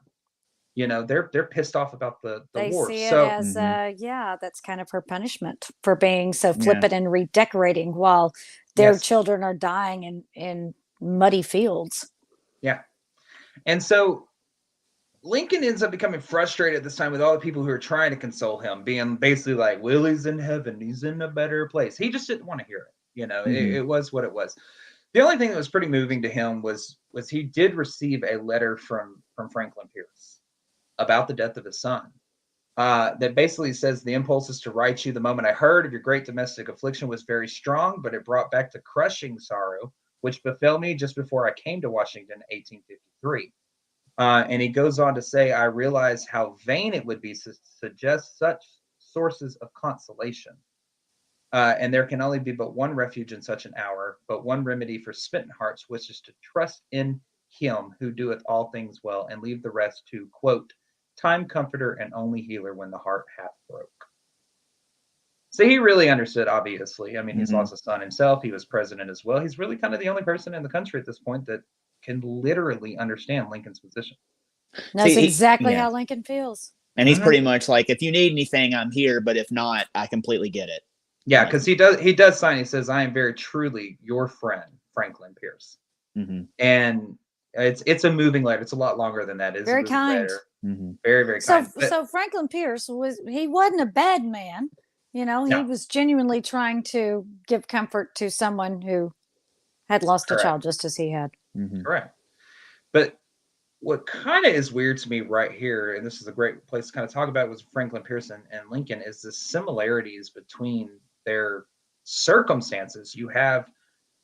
They're pissed off about the They war. see it So as, that's kind of her punishment for being so Yeah. flippant and redecorating while their yes. children are dying in muddy fields. Yeah. And so Lincoln ends up becoming frustrated this time with all the people who are trying to console him, being basically like, Willie's in heaven. He's in a better place. He just didn't want to hear it. It was what it was. The only thing that was pretty moving to him was he did receive a letter from Franklin Pierce about the death of his son. That basically says the impulses to write you the moment I heard of your great domestic affliction was very strong, but it brought back the crushing sorrow which befell me just before I came to Washington in 1853. And he goes on to say, I realize how vain it would be to suggest such sources of consolation. And there can only be but one refuge in such an hour, but one remedy for smitten hearts, which is to trust in him who doeth all things well and leave the rest to, quote, time comforter and only healer when the heart hath broke. So he really understood, obviously. I mean, he's lost a son himself. He was president as well. He's really kind of the only person in the country at this point that can literally understand Lincoln's position. Knows exactly how Lincoln feels. And he's pretty much like, if you need anything, I'm here. But if not, I completely get it. Yeah, because he does sign. He says, I am very truly your friend, Franklin Pierce. And it's a moving letter. It's a lot longer than that. It's very kind. Very, very kind. So Franklin Pierce wasn't a bad man. He was genuinely trying to give comfort to someone who had lost a child just as he had. Correct. But what kind of is weird to me right here, and this is a great place to kind of talk about with Franklin Pierce and Lincoln, is the similarities between their circumstances. You have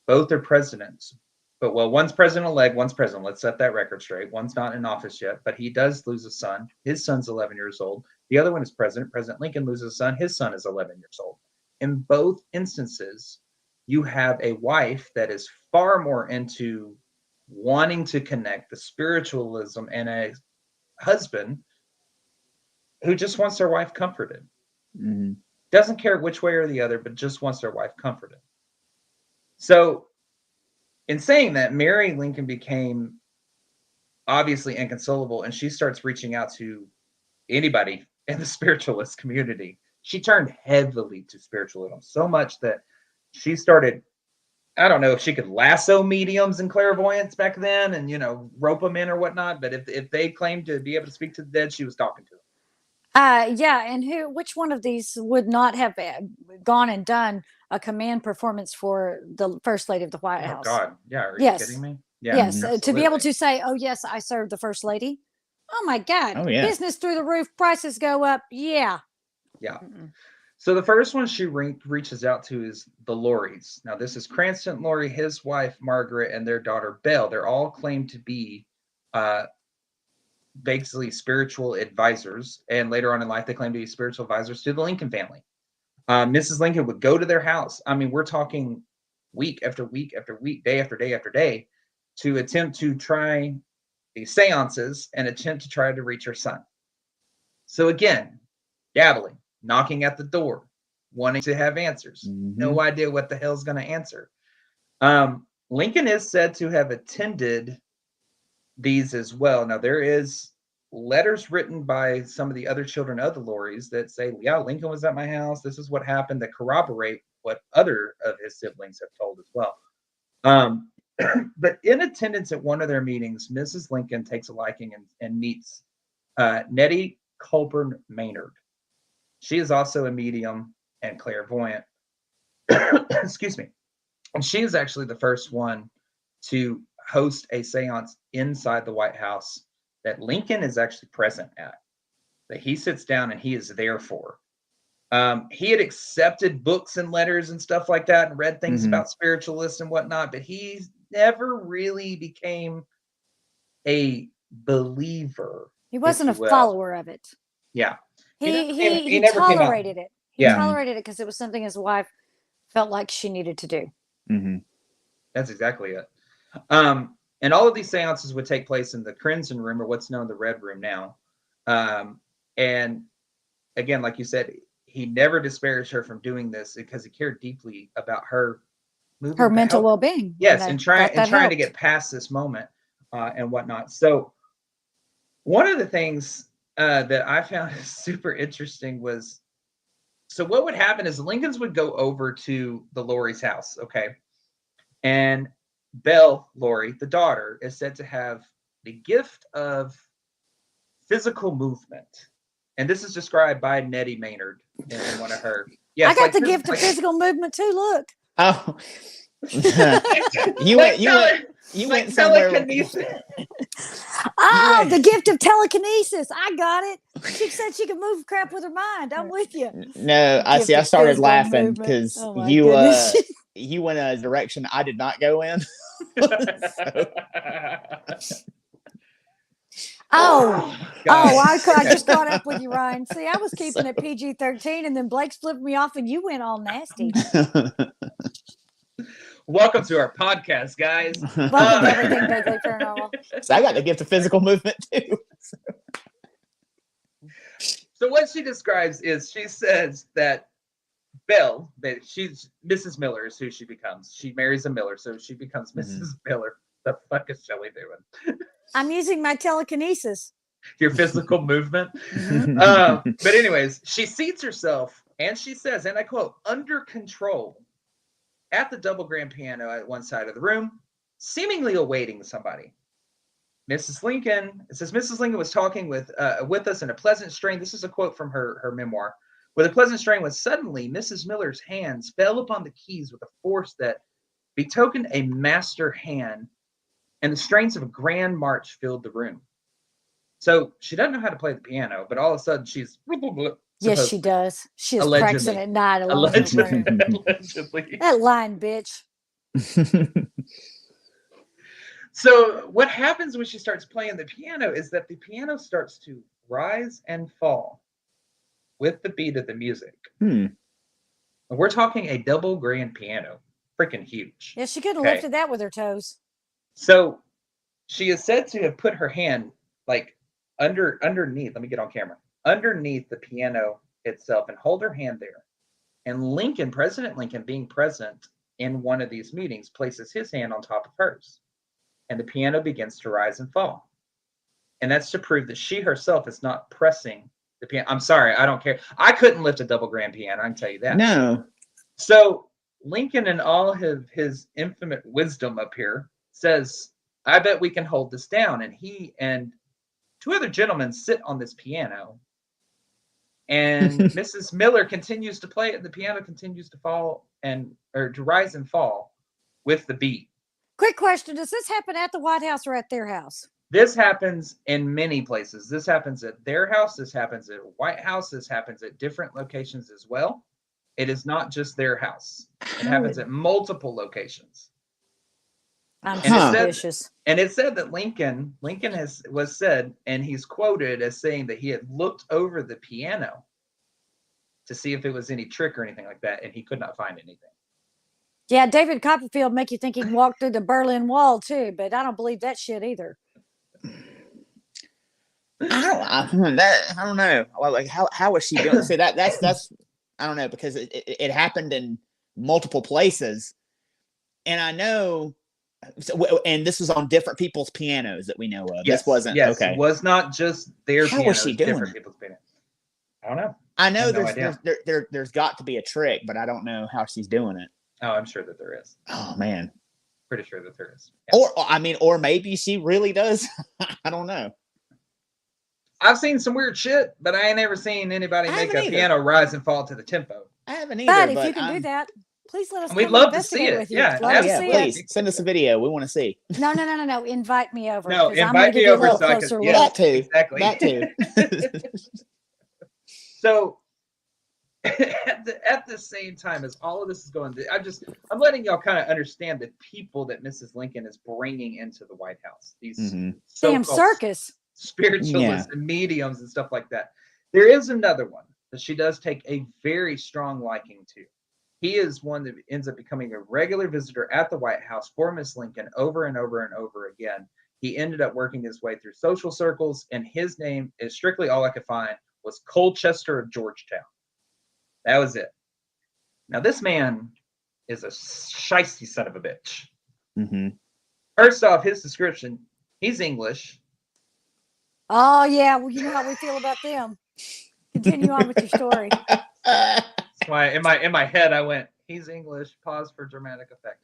both their presidents, but one's president-elect, one's president. Let's set that record straight. One's not in office yet, but he does lose a son. His son's 11 years old. The other one is president. President Lincoln loses a son. His son is 11 years old. In both instances, you have a wife that is far more into wanting to connect the spiritualism and a husband who just wants their wife comforted. Doesn't care which way or the other, but just wants their wife comforted. So in saying that, Mary Lincoln became obviously inconsolable, and she starts reaching out to anybody in the spiritualist community. She turned heavily to spiritualism, so much that she started, I don't know if she could lasso mediums and clairvoyants back then and, rope them in or whatnot. But if they claimed to be able to speak to the dead, she was talking to them. And which one of these would not have gone and done a command performance for the First Lady of the White House? Oh, God. Yeah. Are you kidding me? Yeah, yes. To be able to say, oh, yes, I served the First Lady. Oh, my God. Oh, yeah. Business through the roof. Prices go up. Yeah. Yeah. So the first one she reaches out to is the Lorries. Now, this is Cranston Lorry, his wife, Margaret, and their daughter, Belle. They're all claimed to be basically spiritual advisors. And later on in life, they claim to be spiritual advisors to the Lincoln family. Mrs. Lincoln would go to their house. I mean, we're talking week after week after week, day after day after day, to attempt to try these seances and attempt to try to reach her son. So again, dabbling, knocking at the door, wanting to have answers. No idea what the hell's going to answer. Lincoln is said to have attended these as well. Now, there is letters written by some of the other children of the Lorries that say, yeah, Lincoln was at my house. This is what happened, that corroborate what other of his siblings have told as well. But in attendance at one of their meetings, Mrs. Lincoln takes a liking and meets Nettie Colburn Maynard. She is also a medium and clairvoyant. Excuse me. And she is actually the first one to host a seance inside the White House that Lincoln is actually present at, that he sits down and he is there for. He had accepted books and letters and stuff like that and read things about spiritualists and whatnot, but he never really became a believer. He wasn't a follower of it. Yeah. He tolerated it. He tolerated it because it was something his wife felt like she needed to do. Mm-hmm. That's exactly it. And all of these seances would take place in the Crimson Room, or what's known the Red Room now. And again, like you said, he never disparaged her from doing this because he cared deeply about her mental well-being. Yes, and trying to get past this moment and whatnot. So one of the things that I found super interesting was, so what would happen is Lincolns would go over to the Laurie's house, okay? And Belle Laurie, the daughter, is said to have the gift of physical movement. And this is described by Nettie Maynard in one of her. Yes, I got the gift of physical movement too. Look. Oh, you went somewhere. Oh, the gift of telekinesis. I got it. She said she could move crap with her mind. I'm with you. No, I see. I started laughing because you went a direction I did not go in. I just caught up with you, Ryan. See, I was keeping it PG-13, and then Blake flipped me off, and you went all nasty. Welcome to our podcast, guys. Welcome to Everything Vaguely Paranormal. So I got the gift of physical movement too. So what she describes is, she says that Belle, she's Mrs. Miller is who she becomes. She marries a Miller, so she becomes Mrs. Miller. The fuck is Shelley doing? I'm using my telekinesis. Your physical movement. But anyways, she seats herself and she says, and I quote, under control at the double grand piano at one side of the room, seemingly awaiting somebody. Mrs. Lincoln, it says, Mrs. Lincoln was talking with us in a pleasant strain. This is a quote from her memoir. With a pleasant strain, when suddenly Mrs. Miller's hands fell upon the keys with a force that betokened a master hand, and the strains of a grand march filled the room. So she doesn't know how to play the piano, but all of a sudden she's... Yes, she does. She is practicing at night alone. Allegedly. That line, bitch. So what happens when she starts playing the piano is that the piano starts to rise and fall with the beat of the music. And we're talking a double grand piano. Freaking huge. Yeah, she couldn't have lifted that with her toes. So she is said to have put her hand like underneath, let me get on camera, underneath the piano itself and hold her hand there. And Lincoln, President Lincoln, being present in one of these meetings, places his hand on top of hers. And the piano begins to rise and fall. And that's to prove that she herself is not pressing the piano. I'm sorry, I don't care. I couldn't lift a double grand piano, I can tell you that. No. So Lincoln, in all his infinite wisdom up here, says, I bet we can hold this down. And he and two other gentlemen sit on this piano. And Mrs. Miller continues to play it, and the piano continues to fall or to rise and fall with the beat. Quick question. Does this happen at the White House or at their house? This happens in many places. This happens at their house. This happens at White House. This happens at different locations as well. It is not just their house. It happens at multiple locations. I'm suspicious. And it said that Lincoln was said, and he's quoted as saying that he had looked over the piano to see if it was any trick or anything like that, and he could not find anything. Yeah, David Copperfield make you think he can walk through the Berlin Wall too, but I don't believe that shit either. I don't know. Like how was she doing? See that's I don't know, because it happened in multiple places, and I know. So, and this was on different people's pianos that we know of. Yes, this wasn't okay. It was not just their how pianos. Was she doing different it? People's pianos. I don't know. I know there's got to be a trick, but I don't know how she's doing it. Oh, I'm sure that there is. Oh man, pretty sure that there is. Yeah. Or maybe she really does. I don't know. I've seen some weird shit, but I ain't ever seen anybody make a piano rise and fall to the tempo. I haven't either. But if you can do that, please let us. We'd love to see it. Yeah, please send us a video. We want to see. No. Invite me over. No, invite me over so I can. Yeah, that too. Exactly. That too. So, at the same time as all of this is going, I'm letting y'all kind of understand the people that Mrs. Lincoln is bringing into the White House. These damn circus spiritualists and mediums and stuff like that. There is another one. that she does take a very strong liking to. He is one that ends up becoming a regular visitor at the White House for Miss Lincoln over and over and over again. He ended up working his way through social circles, and his name is strictly all I could find was Colchester of Georgetown. That was it. Now, this man is a shiesty son of a bitch. Mm-hmm. First off, his description, he's English. Oh, yeah. Well, you know how we feel about them. Continue on with your story. That's why in my head I went, he's English, pause for dramatic effect.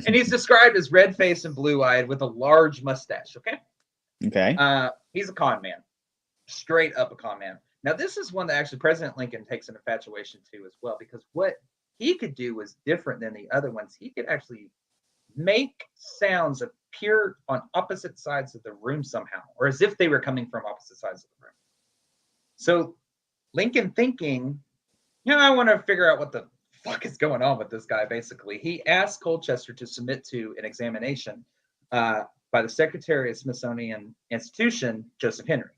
And he's described as red-faced and blue-eyed with a large mustache, okay? Okay. He's a con man. Straight up a con man. Now, this is one that actually President Lincoln takes an infatuation to as well, because what he could do was different than the other ones. He could actually make sounds appear on opposite sides of the room somehow, or as if they were coming from opposite sides of the room. So Lincoln thinking, I want to figure out what the fuck is going on with this guy, basically. He asked Colchester to submit to an examination by the Secretary of Smithsonian Institution, Joseph Henry.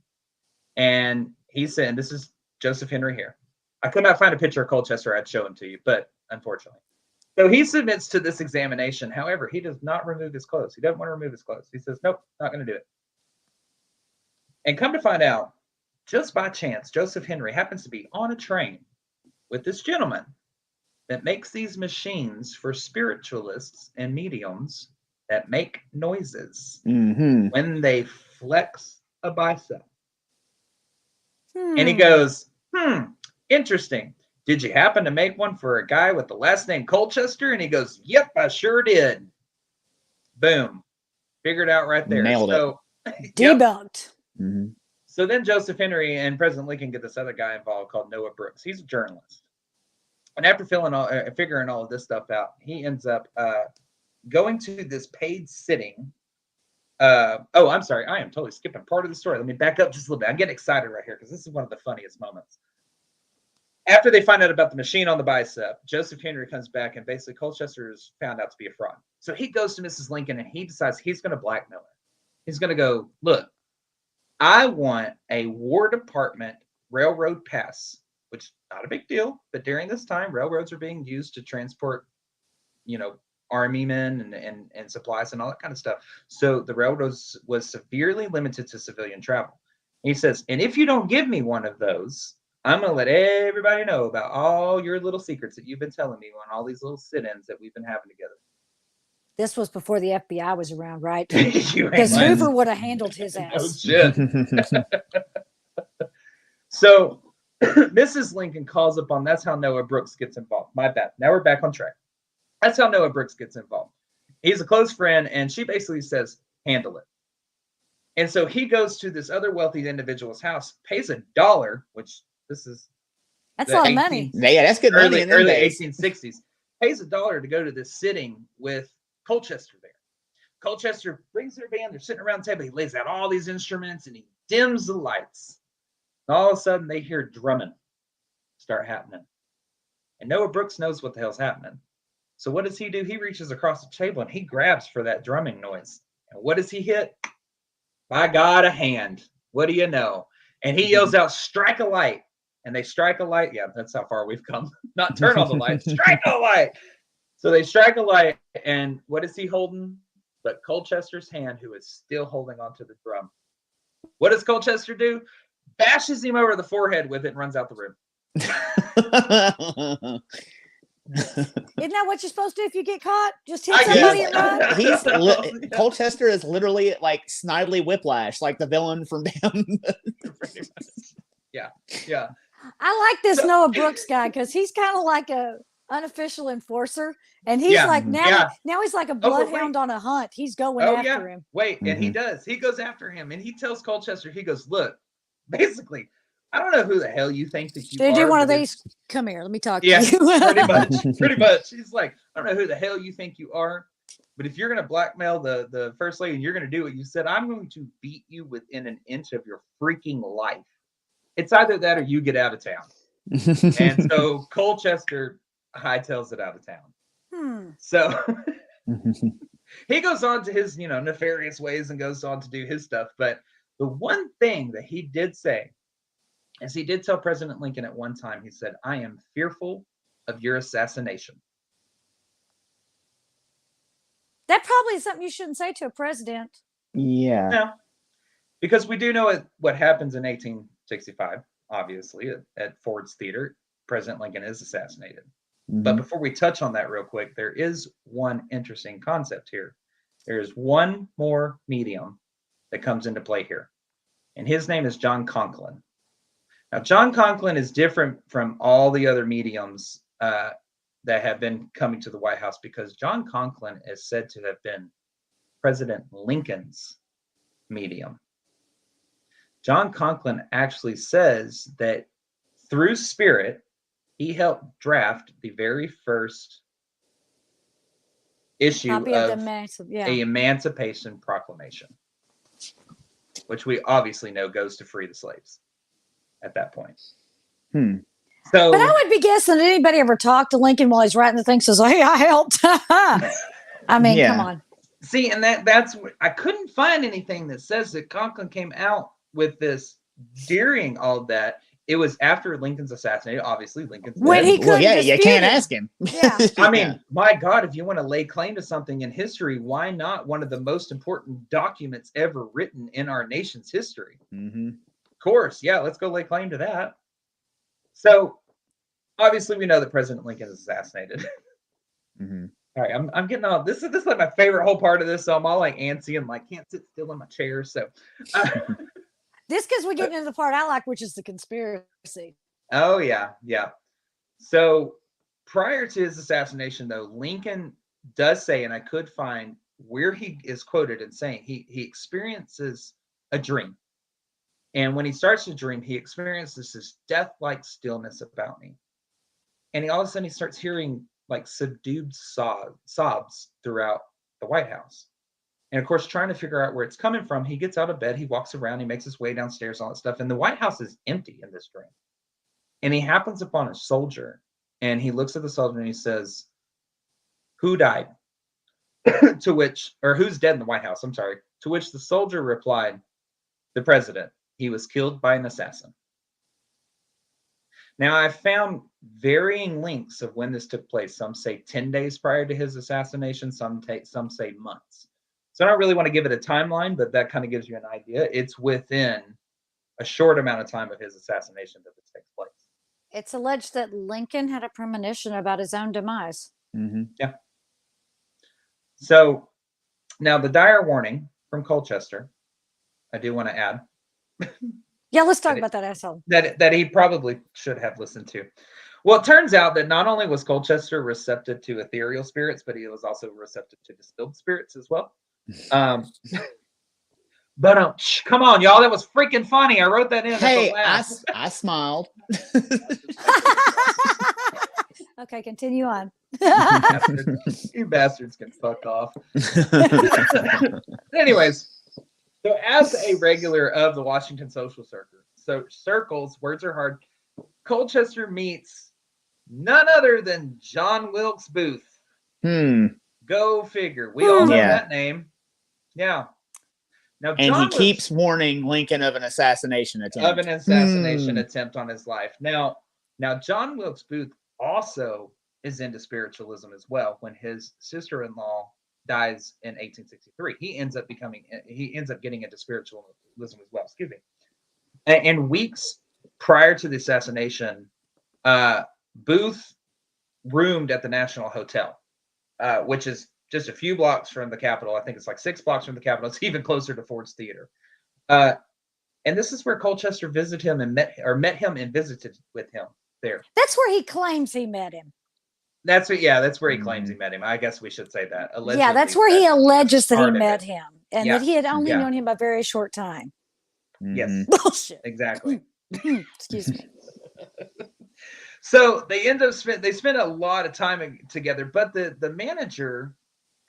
And he said, this is Joseph Henry here. I could not find a picture of Colchester. I'd show him to you, but unfortunately. So he submits to this examination. However, he does not remove his clothes. He doesn't want to remove his clothes. He says, nope, not going to do it. And come to find out, just by chance, Joseph Henry happens to be on a train with this gentleman that makes these machines for spiritualists and mediums that make noises when they flex a bicep. And he goes, interesting. Did you happen to make one for a guy with the last name Colchester? And he goes, yep, I sure did. Boom. Figured out right there. Nailed it. Debunked. Mm-hmm. So then Joseph Henry and President Lincoln get this other guy involved called Noah Brooks. He's a journalist. And after figuring all of this stuff out, he ends up going to this paid sitting. I'm sorry. I am totally skipping part of the story. Let me back up just a little bit. I'm getting excited right here because this is one of the funniest moments. After they find out about the machine on the bicep, Joseph Henry comes back and basically Colchester is found out to be a fraud. So he goes to Mrs. Lincoln and he decides he's going to blackmail her. He's going to go, look, I want a War Department railroad pass, which is not a big deal, but during this time, railroads are being used to transport, army men and supplies and all that kind of stuff. So the railroads was severely limited to civilian travel. He says, and if you don't give me one of those, I'm going to let everybody know about all your little secrets that you've been telling me on all these little sit-ins that we've been having together. This was before the FBI was around, right? Because Hoover would have handled his ass. No shit. So Mrs. Lincoln calls upon, that's how Noah Brooks gets involved. My bad. Now we're back on track. That's how Noah Brooks gets involved. He's a close friend, and she basically says, handle it. And so he goes to this other wealthy individual's house, pays $1, which that's a lot of money. Yeah, that's good money in early 1860s. Pays $1 to go to this sitting with Colchester there. Colchester brings their band. They're sitting around the table. He lays out all these instruments, and he dims the lights. And all of a sudden, they hear drumming start happening. And Noah Brooks knows what the hell's happening. So what does he do? He reaches across the table, and he grabs for that drumming noise. And what does he hit? By God, a hand. What do you know? And he yells out, strike a light. And they strike a light. Yeah, that's how far we've come. Not turn on the light, strike a light. So they strike a light, and what is he holding? But Colchester's hand, who is still holding onto the drum. What does Colchester do? Bashes him over the forehead with it and runs out the room. Isn't that what you're supposed to do if you get caught? Just hit somebody and run? Colchester is literally like Snidely Whiplash, like the villain from Damn. Yeah. I like this Noah Brooks guy because he's kind of like a unofficial enforcer, and he's like now he's like a bloodhound on a hunt. He's going after him. And he does. He goes after him, and he tells Colchester, he goes, look, basically, I don't know who the hell you think that you are. Do one of these. Come here, let me talk to you. Pretty much. He's like, I don't know who the hell you think you are, but if you're going to blackmail the first lady and you're going to do what you said, I'm going to beat you within an inch of your freaking life. It's either that or you get out of town. And so Colchester hightails it out of town. So he goes on to his, nefarious ways and goes on to do his stuff. But the one thing that he did say As he did tell President Lincoln at one time, he said, "I am fearful of your assassination." That probably is something you shouldn't say to a president. Yeah. No, because we do know what happens in 1865, obviously, at Ford's Theater. President Lincoln is assassinated. But before we touch on that real quick, there is one interesting concept here. There is one more medium that comes into play here, and his name is John Conklin. Now, John Conklin is different from all the other mediums that have been coming to the White House, because John Conklin is said to have been President Lincoln's medium. John Conklin actually says that through spirit, he helped draft the very first issue of a Emancipation Proclamation, which we obviously know goes to free the slaves at that point. So, but I would be guessing that anybody ever talked to Lincoln while he's writing the thing says, "Hey, I helped." I mean, come on. See, and that's I couldn't find anything that says that Conklin came out with this during all of that. It was after Lincoln's assassinated. Obviously, Lincoln's when dead. he couldn't you can't ask him. Yeah. I mean, my God, if you want to lay claim to something in history, why not one of the most important documents ever written in our nation's history? Of course, yeah, let's go lay claim to that. So, obviously, we know that President Lincoln is assassinated. All right, I'm getting all this is like my favorite whole part of this, so I'm all like antsy and like can't sit still in my chair. So. This because we get into the part I like, which is the conspiracy. Oh, yeah. So prior to his assassination, though, Lincoln does say, and I could find where he is quoted in saying he experiences a dream. And when he starts to dream, he experiences this death-like stillness about me. And all of a sudden he starts hearing like subdued sobs throughout the White House. And of course, trying to figure out where it's coming from, he gets out of bed, he walks around, he makes his way downstairs, all that stuff. And the White House is empty in this dream. And he happens upon a soldier, and he looks at the soldier and he says, "Who died?" To which, or who's dead in the White House? I'm sorry. To which the soldier replied, "The president. He was killed by an assassin." Now, I found varying links of when this took place. Some say 10 days prior to his assassination, some say months. So I don't really want to give it a timeline, but that kind of gives you an idea. It's within a short amount of time of his assassination that this takes place. It's alleged that Lincoln had a premonition about his own demise. Yeah. So now the dire warning from Colchester, I do want to add. Yeah, let's talk about that asshole. That he probably should have listened to. Well, it turns out that not only was Colchester receptive to ethereal spirits, but he was also receptive to distilled spirits as well. But come on, y'all, that was freaking funny. I wrote that in. Hey, I smiled. Okay, continue on. You bastards can fuck off. Anyways, so as a regular of the Washington social circles, words are hard. Colchester meets none other than John Wilkes Booth. Go figure. We all know that name. Yeah. Now, and he keeps warning Lincoln of an assassination attempt. Attempt on his life. Now, John Wilkes Booth also is into spiritualism as well. When his sister-in-law dies in 1863, he ends up getting into spiritualism as well. Excuse me. And weeks prior to the assassination, Booth roomed at the National Hotel, which is just a few blocks from the Capitol. I think it's like 6 blocks from the Capitol. It's even closer to Ford's Theater. And this is where Colchester visited him and met him and visited with him there. That's where he claims he met him. That's where he claims he met him. I guess we should say that. Allegedly, yeah, that's where he alleges that he met him and that he had only known him a very short time. Yes. Bullshit. Exactly. Excuse me. So they spend a lot of time together, but the manager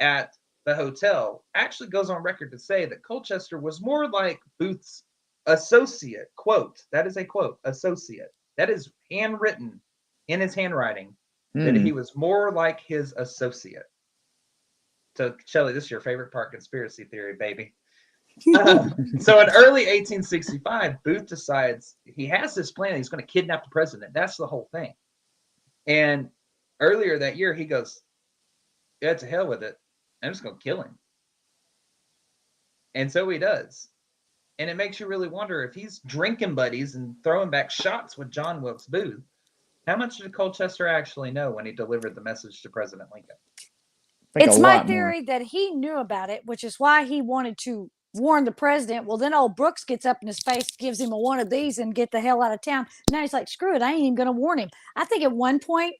at the hotel actually goes on record to say that Colchester was more like Booth's associate. Quote, that is a quote, associate. That is handwritten in his handwriting, that he was more like his associate. So, Shelley, this is your favorite part, conspiracy theory, baby. So in early 1865, Booth decides he has this plan. He's going to kidnap the president. That's the whole thing. And earlier that year, he goes, yeah, to hell with it. I'm just going to kill him. And so he does. And it makes you really wonder if he's drinking buddies and throwing back shots with John Wilkes Booth. How much did Colchester actually know when he delivered the message to President Lincoln? It's my theory that he knew about it, which is why he wanted to warn the president. Well, then old Brooks gets up in his face, gives him a one of these, and get the hell out of town. Now he's like, screw it, I ain't even going to warn him. I think at one point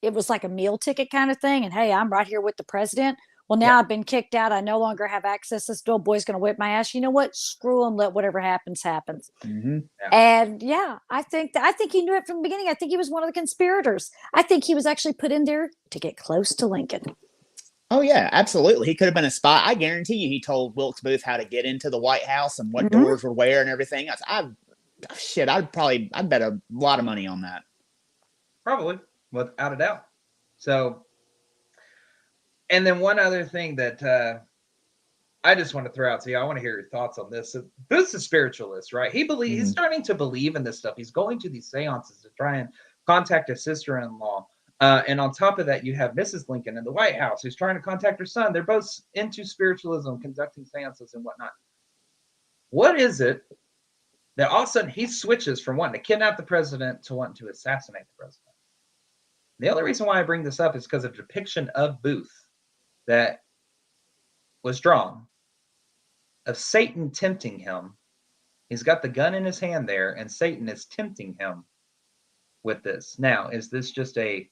it was like a meal ticket kind of thing. And hey, I'm right here with the president. Well, now I've been kicked out. I no longer have access. This little boy's going to whip my ass. You know what? Screw him. Let whatever happens, happens. Mm-hmm. And I think he knew it from the beginning. I think he was one of the conspirators. I think he was actually put in there to get close to Lincoln. Oh yeah, absolutely. He could have been a spy. I guarantee you, he told Wilkes Booth how to get into the White House and what doors were where and everything. I'd bet a lot of money on that. Probably, without a doubt. So, and then one other thing that I just want to throw out to you, I want to hear your thoughts on this. So Booth's a spiritualist, right? He's starting to believe in this stuff. He's going to these seances to try and contact his sister-in-law. And on top of that, you have Mrs. Lincoln in the White House who's trying to contact her son. They're both into spiritualism, conducting seances and whatnot. What is it that all of a sudden he switches from wanting to kidnap the president to wanting to assassinate the president? The only reason why I bring this up is because of a depiction of Booth that was drawn of Satan tempting him. He's got the gun in his hand there, and Satan is tempting him with this. Now, is this just a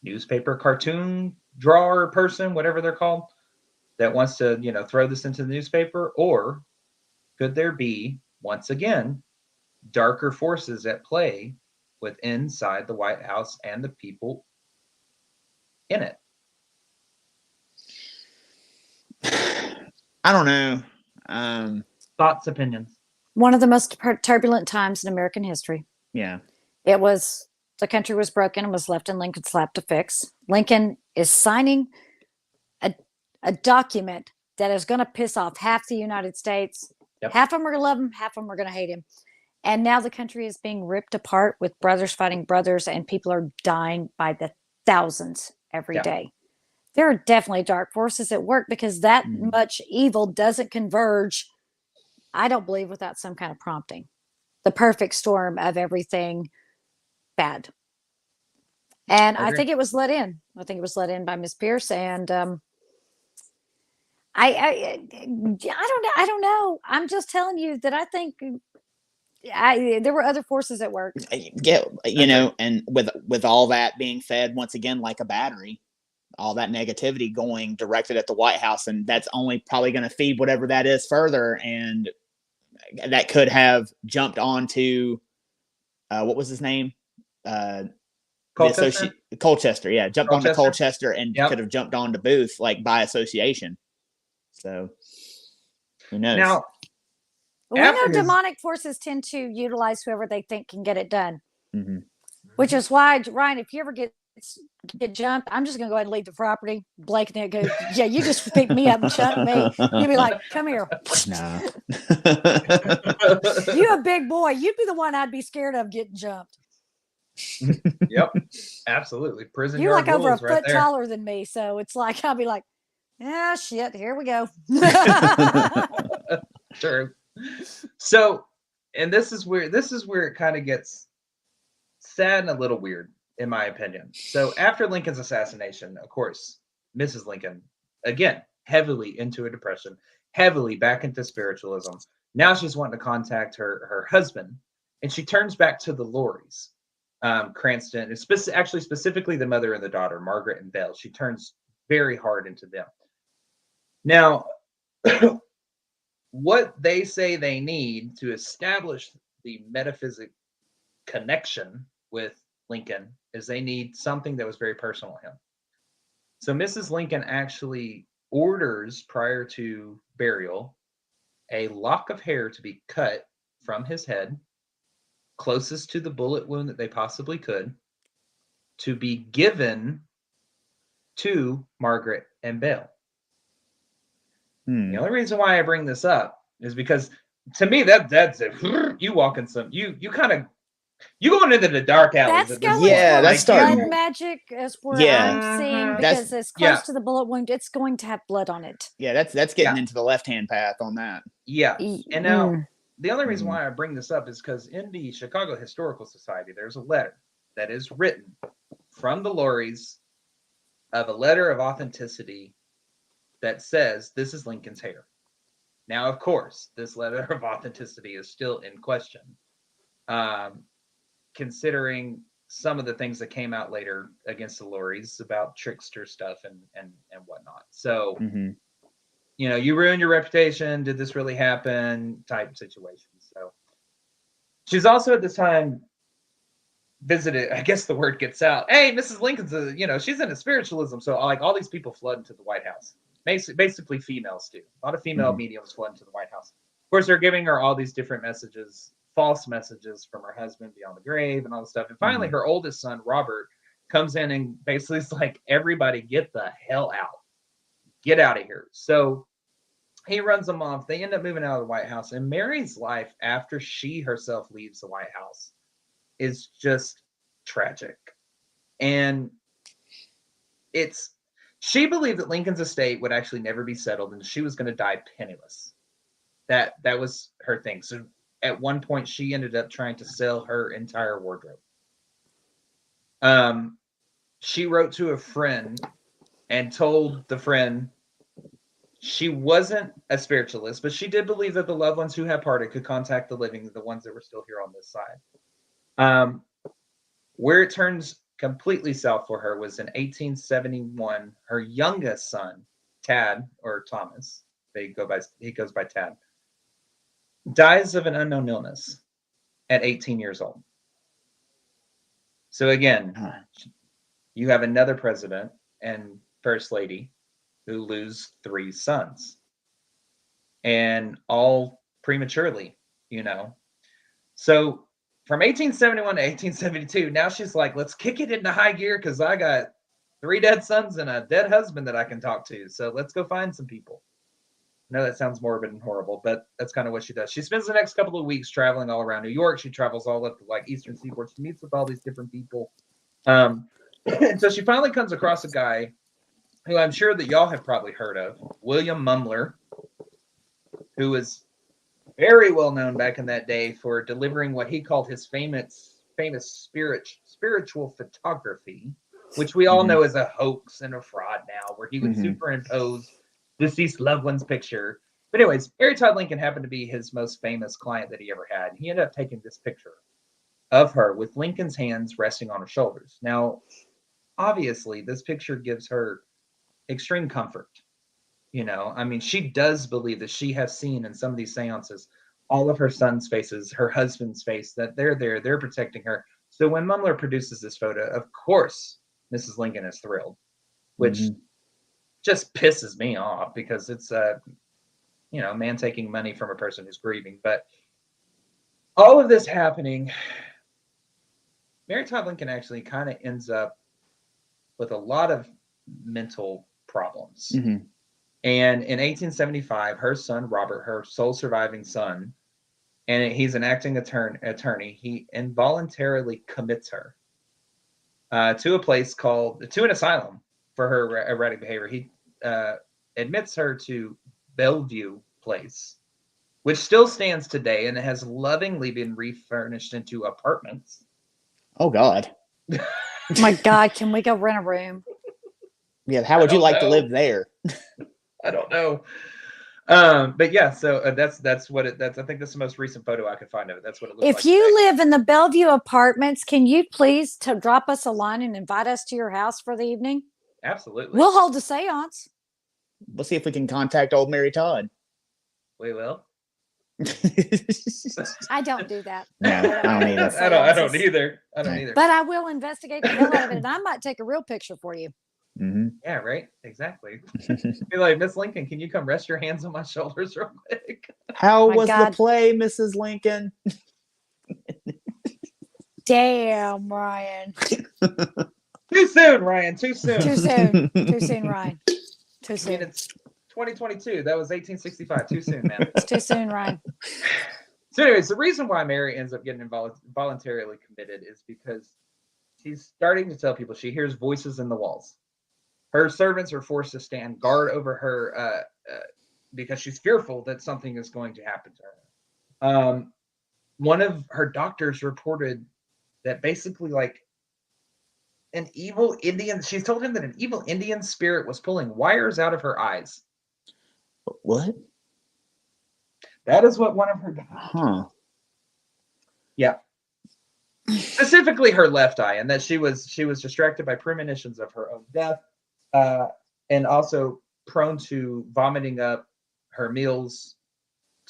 newspaper cartoon drawer person, whatever they're called, that wants to, throw this into the newspaper? Or could there be, once again, darker forces at play with inside the White House and the people in it? I don't know. Thoughts, opinions? One of the most turbulent times in American history. Yeah. The country was broken and was left in Lincoln's lap to fix. Lincoln is signing a document that is going to piss off half the United States. Yep. Half of them are going to love him, half of them are going to hate him. And now the country is being ripped apart with brothers fighting brothers, and people are dying by the thousands every day. There are definitely dark forces at work, because that much evil doesn't converge, I don't believe, without some kind of prompting. The perfect storm of everything bad. And I think it was let in. I think it was let in by Miss Pierce. And I don't know. I'm just telling you that I think there were other forces at work. Yeah, and with all that being fed once again like a battery, all that negativity going directed at the White House, and that's only probably going to feed whatever that is further, and that could have jumped onto what was his name? Colchester, yeah, jumped onto Colchester and could have jumped onto Booth like by association. So who knows? Now, we know demonic forces tend to utilize whoever they think can get it done. Mm-hmm. Which is why, Ryan, if you ever get jumped, I'm just going to go ahead and leave the property. Blake and go, yeah, you just pick me up and jump me. You'd be like, come here. Nah. You a big boy. You'd be the one I'd be scared of getting jumped. Yep, absolutely. Prison. You're like over a foot taller than me, so it's like I'll be like, yeah, shit. Here we go. Sure. So, and this is where it kind of gets sad and a little weird, in my opinion. So after Lincoln's assassination, of course, Mrs. Lincoln, again, heavily into a depression, heavily back into spiritualism. Now she's wanting to contact her husband, and she turns back to the Lauries, Cranston, actually specifically the mother and the daughter, Margaret and Belle. She turns very hard into them. Now, what they say they need to establish the metaphysic connection with Lincoln is they need something that was very personal to him. So Mrs. Lincoln actually orders, prior to burial, a lock of hair to be cut from his head, closest to the bullet wound that they possibly could, to be given to Margaret and Belle. The only reason why I bring this up is because to me that's it. You walk in some you going into the dark alleys. That's going Yeah, towards that's starting. blood magic is where Yeah. I'm seeing, That's- because it's close to the bullet wound. It's going to have blood on it. Yeah, that's getting into the left-hand path on that. Yeah. And now the only reason Mhm. why I bring this up is because in the Chicago Historical Society, there's a letter that is written from the Lauries of a letter of authenticity that says this is Lincoln's hair. Now, of course, this letter of authenticity is still in question, considering some of the things that came out later against the Lauries about trickster stuff and whatnot. So, you know, you ruined your reputation. Did this really happen? Type situation. So, she's also at this time visited. I guess the word gets out. Hey, Mrs. Lincoln's, she's into spiritualism. So, like, all these people flood into the White House. Basically, females do. A lot of female mediums flood into the White House. Of course, they're giving her all these different messages, false messages from her husband beyond the grave and all this stuff. And finally, her oldest son, Robert, comes in and basically is like, everybody get the hell out. Get out of here. So he runs them off. They end up moving out of the White House. And Mary's life after she herself leaves the White House is just tragic. And she believed that Lincoln's estate would actually never be settled and she was going to die penniless. That was her thing. So at one point, she ended up trying to sell her entire wardrobe. She wrote to a friend and told the friend she wasn't a spiritualist, but she did believe that the loved ones who had parted could contact the living, the ones that were still here on this side. Where it turns completely south for her was in 1871. Her youngest son, Tad, or Thomas, he goes by Tad, dies of an unknown illness at 18 years old. So again, you have another president and first lady who lose 3 sons, and all prematurely, So from 1871 to 1872, now she's like, let's kick it into high gear because I got 3 dead sons and a dead husband that I can talk to. So let's go find some people. I know that sounds morbid and horrible, but that's kind of what she does. She spends the next couple of weeks traveling all around New York. She travels all up to like Eastern Seaboard. She meets with all these different people. And so she finally comes across a guy who I'm sure that y'all have probably heard of, William Mumler, who was very well known back in that day for delivering what he called his famous spiritual photography, which we all know is a hoax and a fraud now, where he would superimpose deceased loved one's picture. But anyways, Harry Todd Lincoln happened to be his most famous client that he ever had. He ended up taking this picture of her with Lincoln's hands resting on her shoulders. Now, obviously, this picture gives her extreme comfort. I mean, she does believe that she has seen in some of these seances all of her son's faces, her husband's face, that they're there, they're protecting her. So when Mumler produces this photo, of course, Mrs. Lincoln is thrilled, which just pisses me off because it's a man taking money from a person who's grieving. But all of this happening, Mary Todd Lincoln actually kind of ends up with a lot of mental problems. And in 1875, her son, Robert, her sole surviving son, and he's an acting attorney, he involuntarily commits her to an asylum for her erratic behavior. He admits her to Bellevue Place, which still stands today and has lovingly been refurnished into apartments. Oh, God. My God, can we go rent a room? Yeah, how would you like to live there? I don't know. But yeah, so that's what I think that's the most recent photo I could find of it. That's what it looks like. If you live in the Bellevue apartments, can you please drop us a line and invite us to your house for the evening? Absolutely. We'll hold a seance. We'll see if we can contact old Mary Todd. We will. I don't do that. No, I don't either. I don't either. But I will investigate the hell out of it, and I might take a real picture for you. Yeah, right. Exactly. Be like, Miss Lincoln, can you come rest your hands on my shoulders real quick? How was the play, Mrs. Lincoln? Damn, Ryan. Too soon, Ryan. Too soon. Too soon. Too soon, Ryan. Too soon. I mean, it's 2022. That was 1865. Too soon, man. It's too soon, Ryan. So anyways, the reason why Mary ends up getting voluntarily committed is because she's starting to tell people she hears voices in the walls. Her servants are forced to stand guard over her because she's fearful that something is going to happen to her. One of her doctors reported that basically like an evil Indian, she's told him that an evil Indian spirit was pulling wires out of her eyes. What? That is what one of her doctors. Huh. Yeah. Specifically her left eye, and that she was distracted by premonitions of her own death, and also prone to vomiting up her meals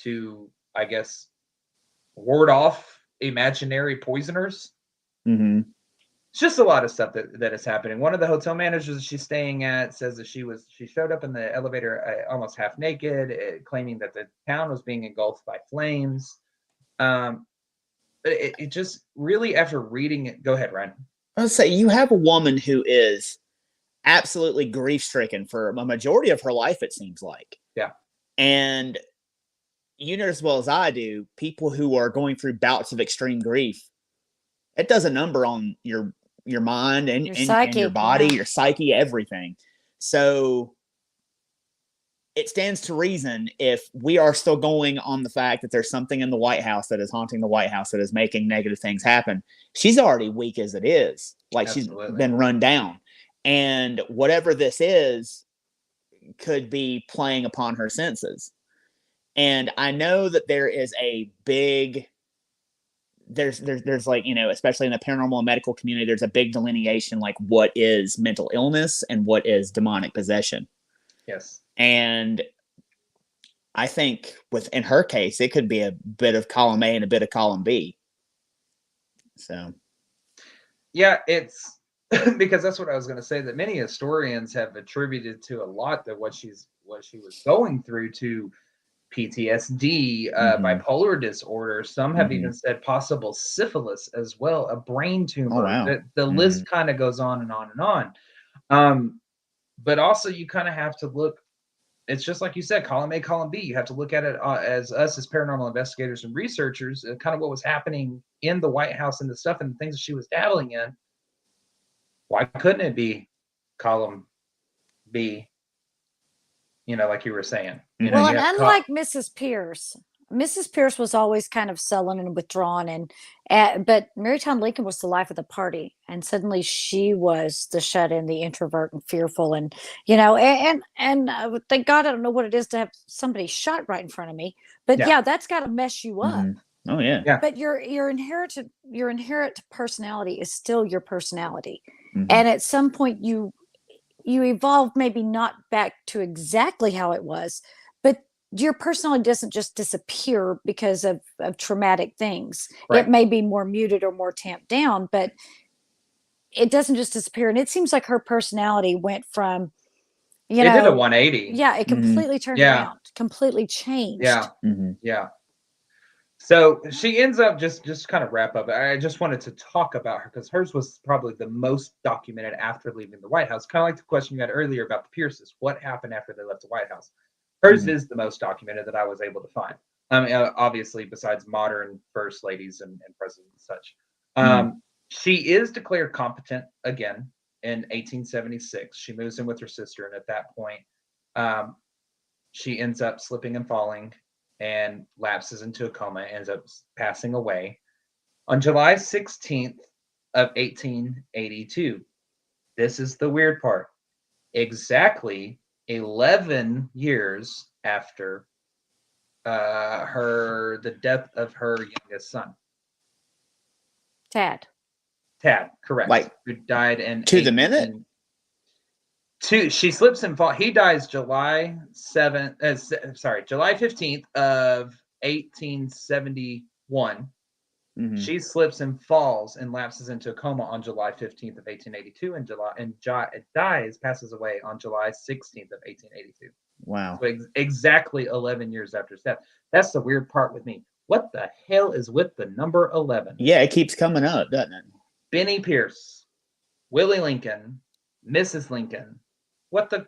to, I guess, ward off imaginary poisoners. Mm-hmm. It's just a lot of stuff that is happening. One of the hotel managers she's staying at says that she showed up in the elevator almost half naked, claiming that the town was being engulfed by flames. It just really, after reading it, go ahead, Ryan. I would say you have a woman who is absolutely grief-stricken for a majority of her life, it seems like. Yeah. And you know as well as I do, people who are going through bouts of extreme grief, it does a number on your mind and your body, your psyche, everything. So it stands to reason, if we are still going on the fact that there's something in the White House that is haunting the White House, that is making negative things happen, she's already weak as it is. Like, absolutely, she's been run down. And whatever this is could be playing upon her senses. And I know that there is a big, there's like, you know, especially in the paranormal and medical community, there's a big delineation, like what is mental illness and what is demonic possession. Yes. And I think in her case, it could be a bit of column A and a bit of column B. So, yeah, it's because that's what I was going to say, that many historians have attributed to a lot that what she was going through to PTSD, bipolar disorder. Some have even said possible syphilis as well, a brain tumor. Oh, wow. The list kind of goes on and on and on. But also you kind of have to look, it's just like you said, column A, column B. You have to look at it as us as paranormal investigators and researchers, kind of what was happening in the White House and the stuff and the things that she was dabbling in. Why couldn't it be column B? You know, like you were saying. You know, well, and unlike Mrs. Pierce was always kind of sullen and withdrawn, but Mary Todd Lincoln was the life of the party, and suddenly she was the shut-in, the introvert, and fearful, and you know, and thank God I don't know what it is to have somebody shot right in front of me, but yeah that's got to mess you up. Oh yeah. But your inherent personality is still your personality, and at some point you evolve, maybe not back to exactly how it was, but your personality doesn't just disappear because of traumatic things. Right. It may be more muted or more tamped down, but it doesn't just disappear. And it seems like her personality went from, it did a 180. Yeah, it completely turned around, completely changed. Yeah. Yeah. So she ends up, just kind of wrap up, I just wanted to talk about her because hers was probably the most documented after leaving the White House. Kind of like the question you had earlier about the Pierces. What happened after they left the White House? Hers is the most documented that I was able to find. I mean, obviously, besides modern first ladies and presidents and such. She is declared competent again in 1876. She moves in with her sister, and at that point, she ends up slipping and falling and lapses into a coma, ends up passing away on July 16th of 1882. This is the weird part. Exactly 11 years after the death of her youngest son. Tad, correct. Like, who died in the minute? She slips and falls. He dies July 15th of 1871. She slips and falls and lapses into a coma on July 15th of 1882, and passes away on July 16th of 1882. Wow. So exactly 11 years after his death. That's the weird part with me. What the hell is with the number 11? Yeah, it keeps coming up, doesn't it? Benny Pierce, Willie Lincoln, Mrs. Lincoln. What the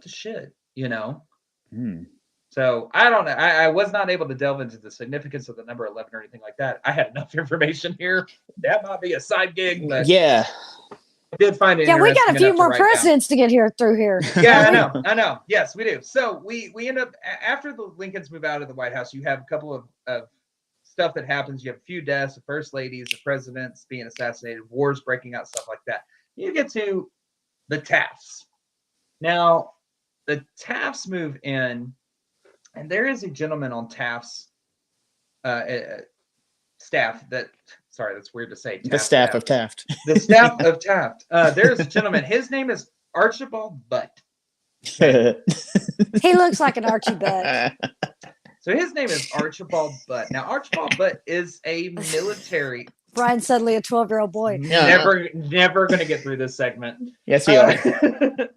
shit, you know? So I don't know. I was not able to delve into the significance of the number 11 or anything like that. I had enough information here. That might be a side gig, but yeah, I did find it. Yeah, we got a few more write down. presidents to get here through here. Yeah, don't we? I know. Yes, we do. So we end up after the Lincolns move out of the White House. You have a couple of stuff that happens. You have a few deaths, the first ladies, the presidents being assassinated, wars breaking out, stuff like that. You get to the Tafts. Now, the Tafts move in, and there is a gentleman on Taft's staff that, sorry, that's weird to say. The staff of Taft. The staff of Taft. There's a gentleman. His name is Archibald Butt. Okay? He looks like an Archie Butt. So his name is Archibald Butt. Now, Archibald Butt is a military. Brian's suddenly a 12-year-old boy. Never going to get through this segment. Yes, you are.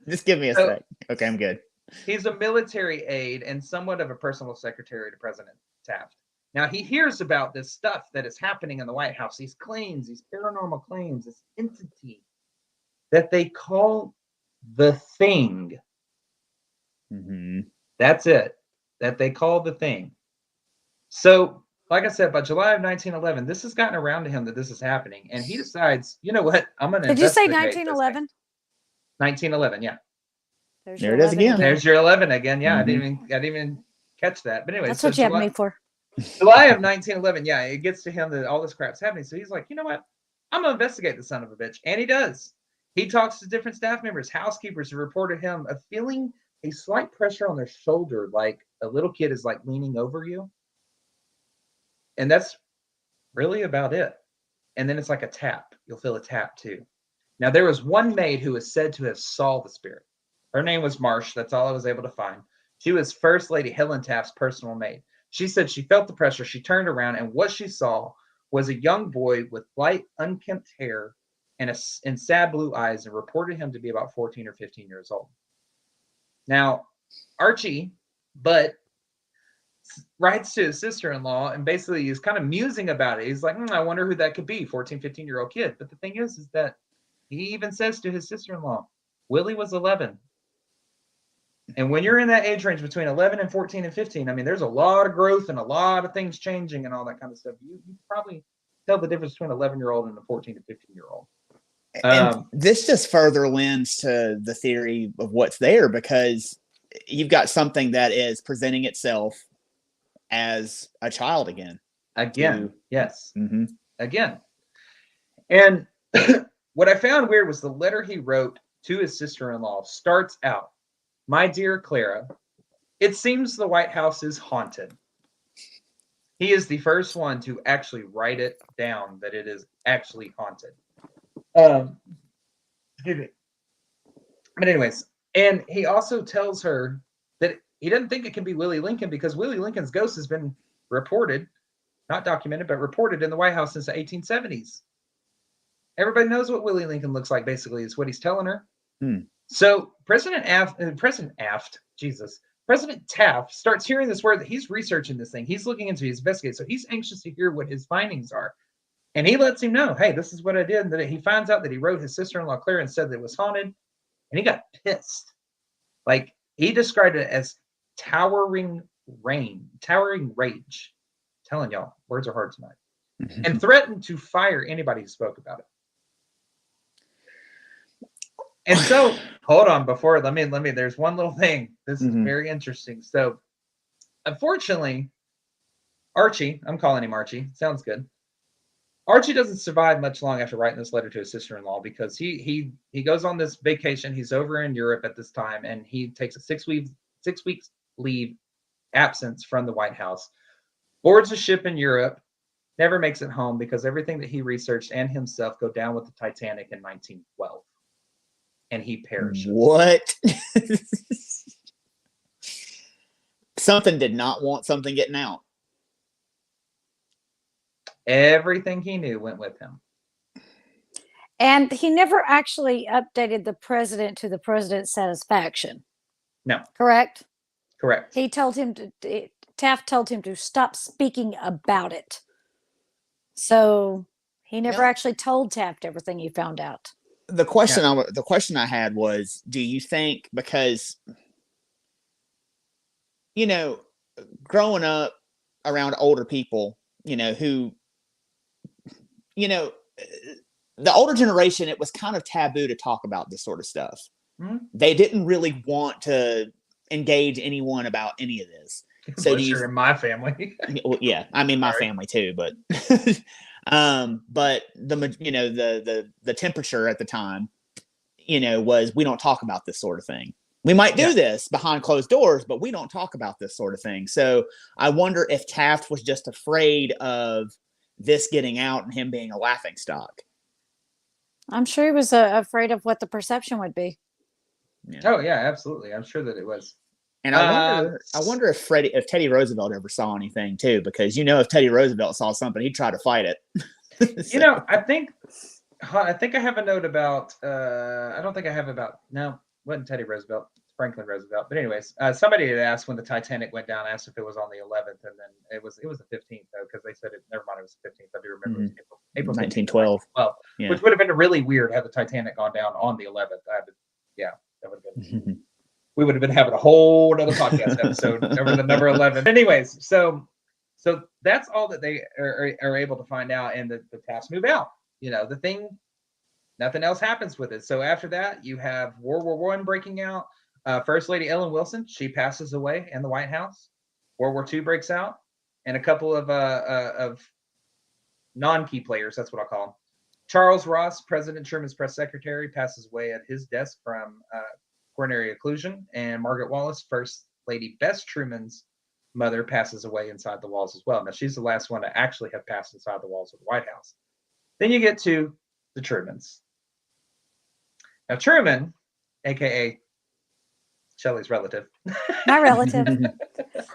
Just give me a sec. Okay, I'm good. He's a military aide and somewhat of a personal secretary to President Taft. Now, he hears about this stuff that is happening in the White House, these claims, these paranormal claims, this entity that they call the Thing. Mm-hmm. That's it. That they call the Thing. So, like I said, by July of 1911, this has gotten around to him that this is happening. And he decides, you know what? I'm going to Did you say 1911? 1911, yeah. There it is again. There's your 11 again. Yeah, mm-hmm. I didn't even catch that. But anyway, that's what you have me for. July of 1911. Yeah, it gets to him that all this crap's happening. So he's like, you know what? I'm gonna investigate the son of a bitch, and he does. He talks to different staff members, housekeepers, who reported him of feeling a slight pressure on their shoulder, like a little kid is like leaning over you, and that's really about it. And then it's like a tap. You'll feel a tap too. Now there was one maid who was said to have saw the spirit. Her name was Marsh. That's all I was able to find. She was First Lady Helen Taft's personal maid. She said she felt the pressure. She turned around, and what she saw was a young boy with light, unkempt hair and sad blue eyes, and reported him to be about 14 or 15 years old. Now, Archie Butt writes to his sister-in-law and basically is kind of musing about it. He's like, I wonder who that could be, 14, 15-year-old kid. But the thing is that he even says to his sister-in-law, Willie was 11. And when you're in that age range between 11 and 14 and 15, I mean, there's a lot of growth and a lot of things changing and all that kind of stuff. You probably tell the difference between an 11-year-old and a 14 to 15-year-old. And this just further lends to the theory of what's there, because you've got something that is presenting itself as a child again. Yes. Mm-hmm. Again. And what I found weird was the letter he wrote to his sister-in-law starts out, "My dear Clara, it seems the White House is haunted." He is the first one to actually write it down that it is actually haunted. But anyways, and he also tells her that he doesn't think it can be Willie Lincoln because Willie Lincoln's ghost has been reported, not documented, but reported in the White House since the 1870s. Everybody knows what Willie Lincoln looks like, basically, is what he's telling her. So President Taft starts hearing this word that he's researching this thing. He's looking into, he's investigating. So he's anxious to hear what his findings are. And he lets him know, hey, this is what I did. And then he finds out that he wrote his sister-in-law Clara and said that it was haunted. And he got pissed. Like, he described it as towering rage. I'm telling y'all, words are hard tonight. And threatened to fire anybody who spoke about it. And so, hold on, let me, there's one little thing. This is very interesting. So, unfortunately, Archie, I'm calling him Archie, sounds good. Archie doesn't survive much long after writing this letter to his sister-in-law because he goes on this vacation. He's over in Europe at this time, and he takes a 6 weeks leave absence from the White House, boards a ship in Europe, never makes it home because everything that he researched and himself go down with the Titanic in 1912. And he perishes. What? Something did not want something getting out. Everything he knew went with him. And he never actually updated the president to the president's satisfaction. No. Correct? Correct. He told him Taft told him to stop speaking about it. So he never actually told Taft everything he found out. The question I had was, do you think, because you know, growing up around older people, who, you know, the older generation, it was kind of taboo to talk about this sort of stuff. Mm-hmm. They didn't really want to engage anyone about any of this. So you're in my family. Well, yeah, I mean my family too, but but the temperature at the time, was we don't talk about this sort of thing. We might do this behind closed doors, but we don't talk about this sort of thing. So I wonder if Taft was just afraid of this getting out and him being a laughingstock. I'm sure he was afraid of what the perception would be. Yeah. Oh yeah, absolutely. I'm sure that it was. And I wonder if Teddy Roosevelt ever saw anything too, because if Teddy Roosevelt saw something, he'd try to fight it. So. I think I have a note about. I don't think I have about. No, wasn't Teddy Roosevelt, Franklin Roosevelt. But anyways, somebody had asked when the Titanic went down, asked if it was on the 11th, and then it was the 15th though, because they said it. Never mind, it was the 15th. I do remember it was April 1912. Well, which would have been really weird had the Titanic gone down on the 11th. That would have been. We would have been having a whole other podcast episode over the number 11. Anyways, so that's all that they are able to find out, and the Tafts move out. The thing, nothing else happens with it. So after that, you have World War I breaking out. First Lady Ellen Wilson, she passes away in the White House. World War II breaks out, and a couple of non-key players, that's what I'll call them. Charles Ross, President Truman's press secretary, passes away at his desk from coronary occlusion, and Margaret Wallace, First Lady Bess Truman's mother, passes away inside the walls as well. Now, she's the last one to actually have passed inside the walls of the White House. Then you get to the Trumans. Now, Truman, aka Shelley's relative. My relative.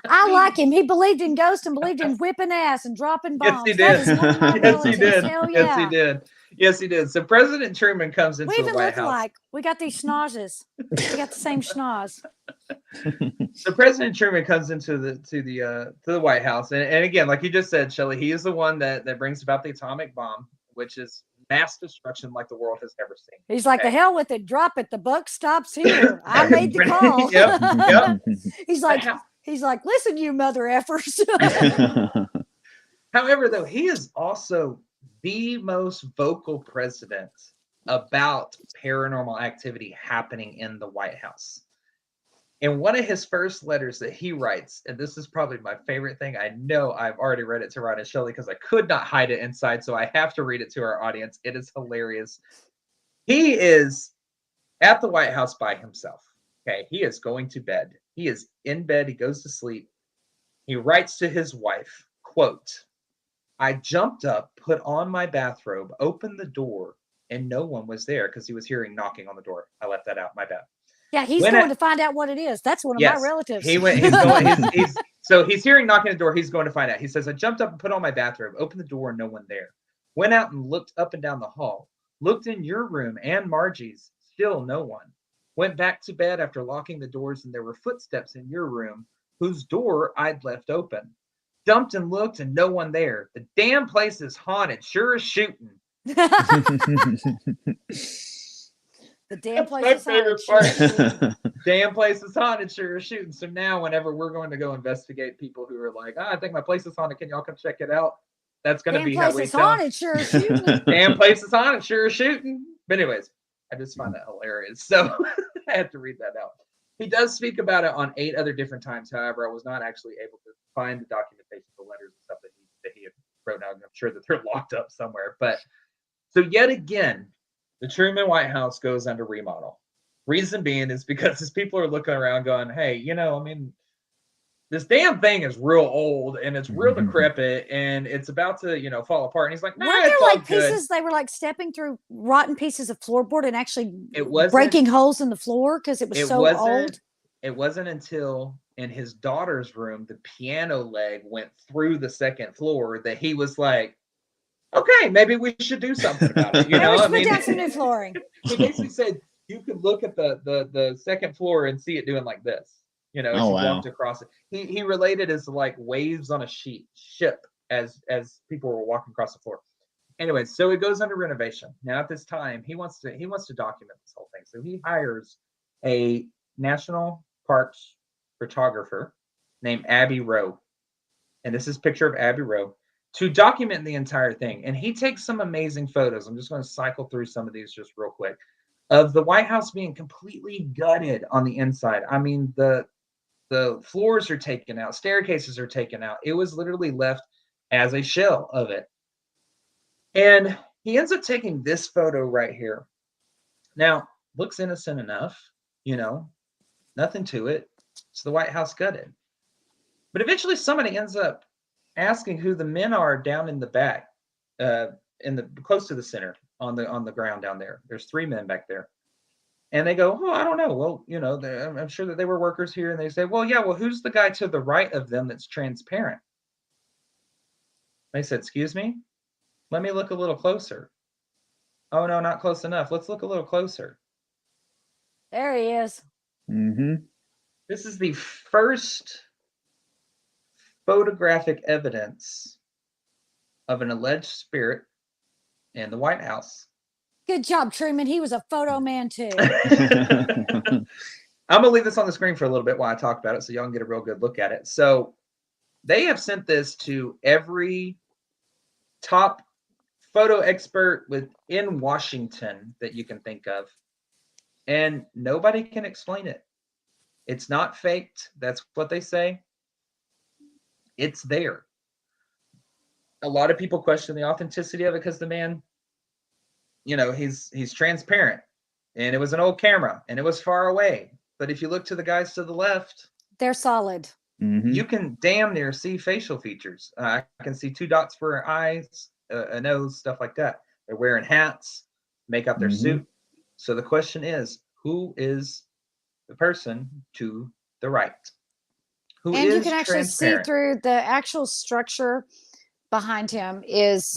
I like him. He believed in ghosts and believed in whipping ass and dropping bombs. Yes, he did. Yes, he did. Yes, he did. Yes, he did. So President Truman comes into the White House. Like we got these schnozzes. We got the same schnoz. So President Truman comes into the White House, and again, like you just said, Shelley, he is the one that brings about the atomic bomb, which is mass destruction like the world has ever seen. He's like, the hell with it, drop it. The buck stops here. I made the call. Yep. He's like, listen, you mother effers. However, though, he is also the most vocal president about paranormal activity happening in the White House. In one of his first letters that he writes, and this is probably my favorite thing. I know I've already read it to Ron and Shelley because I could not hide it inside, so I have to read it to our audience. It is hilarious. He is at the White House by himself. Okay, he is going to bed. He is in bed. He goes to sleep. He writes to his wife, quote, I jumped up, put on my bathrobe, opened the door, and no one was there because he was hearing knocking on the door. I left that out. My bad. Yeah, he's going to find out what it is. That's one of my relatives. So he's hearing knocking on the door. He's going to find out. He says, I jumped up and put on my bathrobe, opened the door, no one there. Went out and looked up and down the hall. Looked in your room and Margie's. Still no one. Went back to bed after locking the doors, and there were footsteps in your room, whose door I'd left open. Jumped and looked, and no one there. The damn place is haunted. Sure as shooting. The damn place is haunted. Damn place is haunted, sure as shooting. So now whenever we're going to go investigate people who are like, I think my place is haunted, can y'all come check it out? That's going to be how we tell. Damn place is haunted, sure as shooting. Damn place is haunted, sure as shooting. But anyways, I just find that hilarious. So I had to read that out. He does speak about it on 8 other different times. However, I was not actually able to find the documentation, the letters and stuff that he had wrote down. I'm sure that they're locked up somewhere. But so yet again, the Truman White House goes under remodel. Reason being is because his people are looking around going, hey, this damn thing is real old and it's real decrepit and it's about to, fall apart. And he's like, weren't there like pieces, they were like stepping through rotten pieces of floorboard and actually breaking holes in the floor because it was so old? It wasn't until in his daughter's room, the piano leg went through the second floor that he was like, okay, maybe we should do something about it. Put down some new flooring. He basically said you could look at the second floor and see it doing like this. As you walked across it. He related as like waves on a ship as people were walking across the floor. Anyway, so it goes under renovation. Now at this time, he wants to document this whole thing. So he hires a national parks photographer named Abbey Rowe. And this is a picture of Abbey Rowe to document the entire thing. And he takes some amazing photos. I'm just going to cycle through some of these just real quick of the White House being completely gutted on the inside. I mean, the floors are taken out, staircases are taken out. It was literally left as a shell of it. And he ends up taking this photo right here. Now, looks innocent enough, nothing to it. It's the White House gutted. But eventually somebody ends up asking who the men are down in the back, close to the center on the ground down there. There's 3 men back there. And they go, oh, I don't know. Well, I'm sure that they were workers here. And they say, well, yeah, well, who's the guy to the right of them that's transparent? They said, excuse me? Let me look a little closer. Oh, no, not close enough. Let's look a little closer. There he is. Mm-hmm. This is the first photographic evidence of an alleged spirit in the White House. Good job, Truman. He was a photo man too. I'm gonna leave this on the screen for a little bit while I talk about it so y'all can get a real good look at it. So they have sent this to every top photo expert within Washington that you can think of, and nobody can explain it. It's not faked. That's what they say. It's there. A lot of people question the authenticity of it because the man, he's transparent, and it was an old camera, and it was far away. But if you look to the guys to the left, they're solid. Mm-hmm. You can damn near see facial features. I can see 2 dots for eyes, a nose, stuff like that. They're wearing hats, make up their suit. So the question is, who is the person to the right? Who and is you can actually see through the actual structure behind him is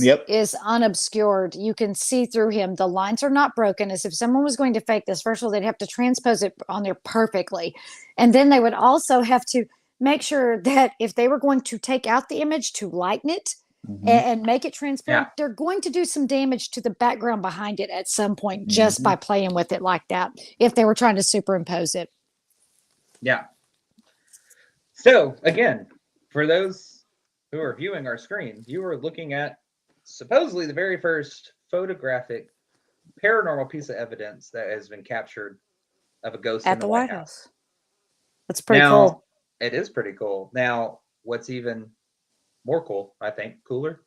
unobscured. You can see through him. The lines are not broken. As if someone was going to fake this, first of all, they'd have to transpose it on there perfectly. And then they would also have to make sure that if they were going to take out the image to lighten it and make it transparent, they're going to do some damage to the background behind it at some point just by playing with it like that, if they were trying to superimpose it. Yeah. So again, for those who are viewing our screen, you are looking at supposedly the very first photographic paranormal piece of evidence that has been captured of a ghost at in the White House. That's pretty cool. It is pretty cool. Now, what's even more cool, I think, cooler,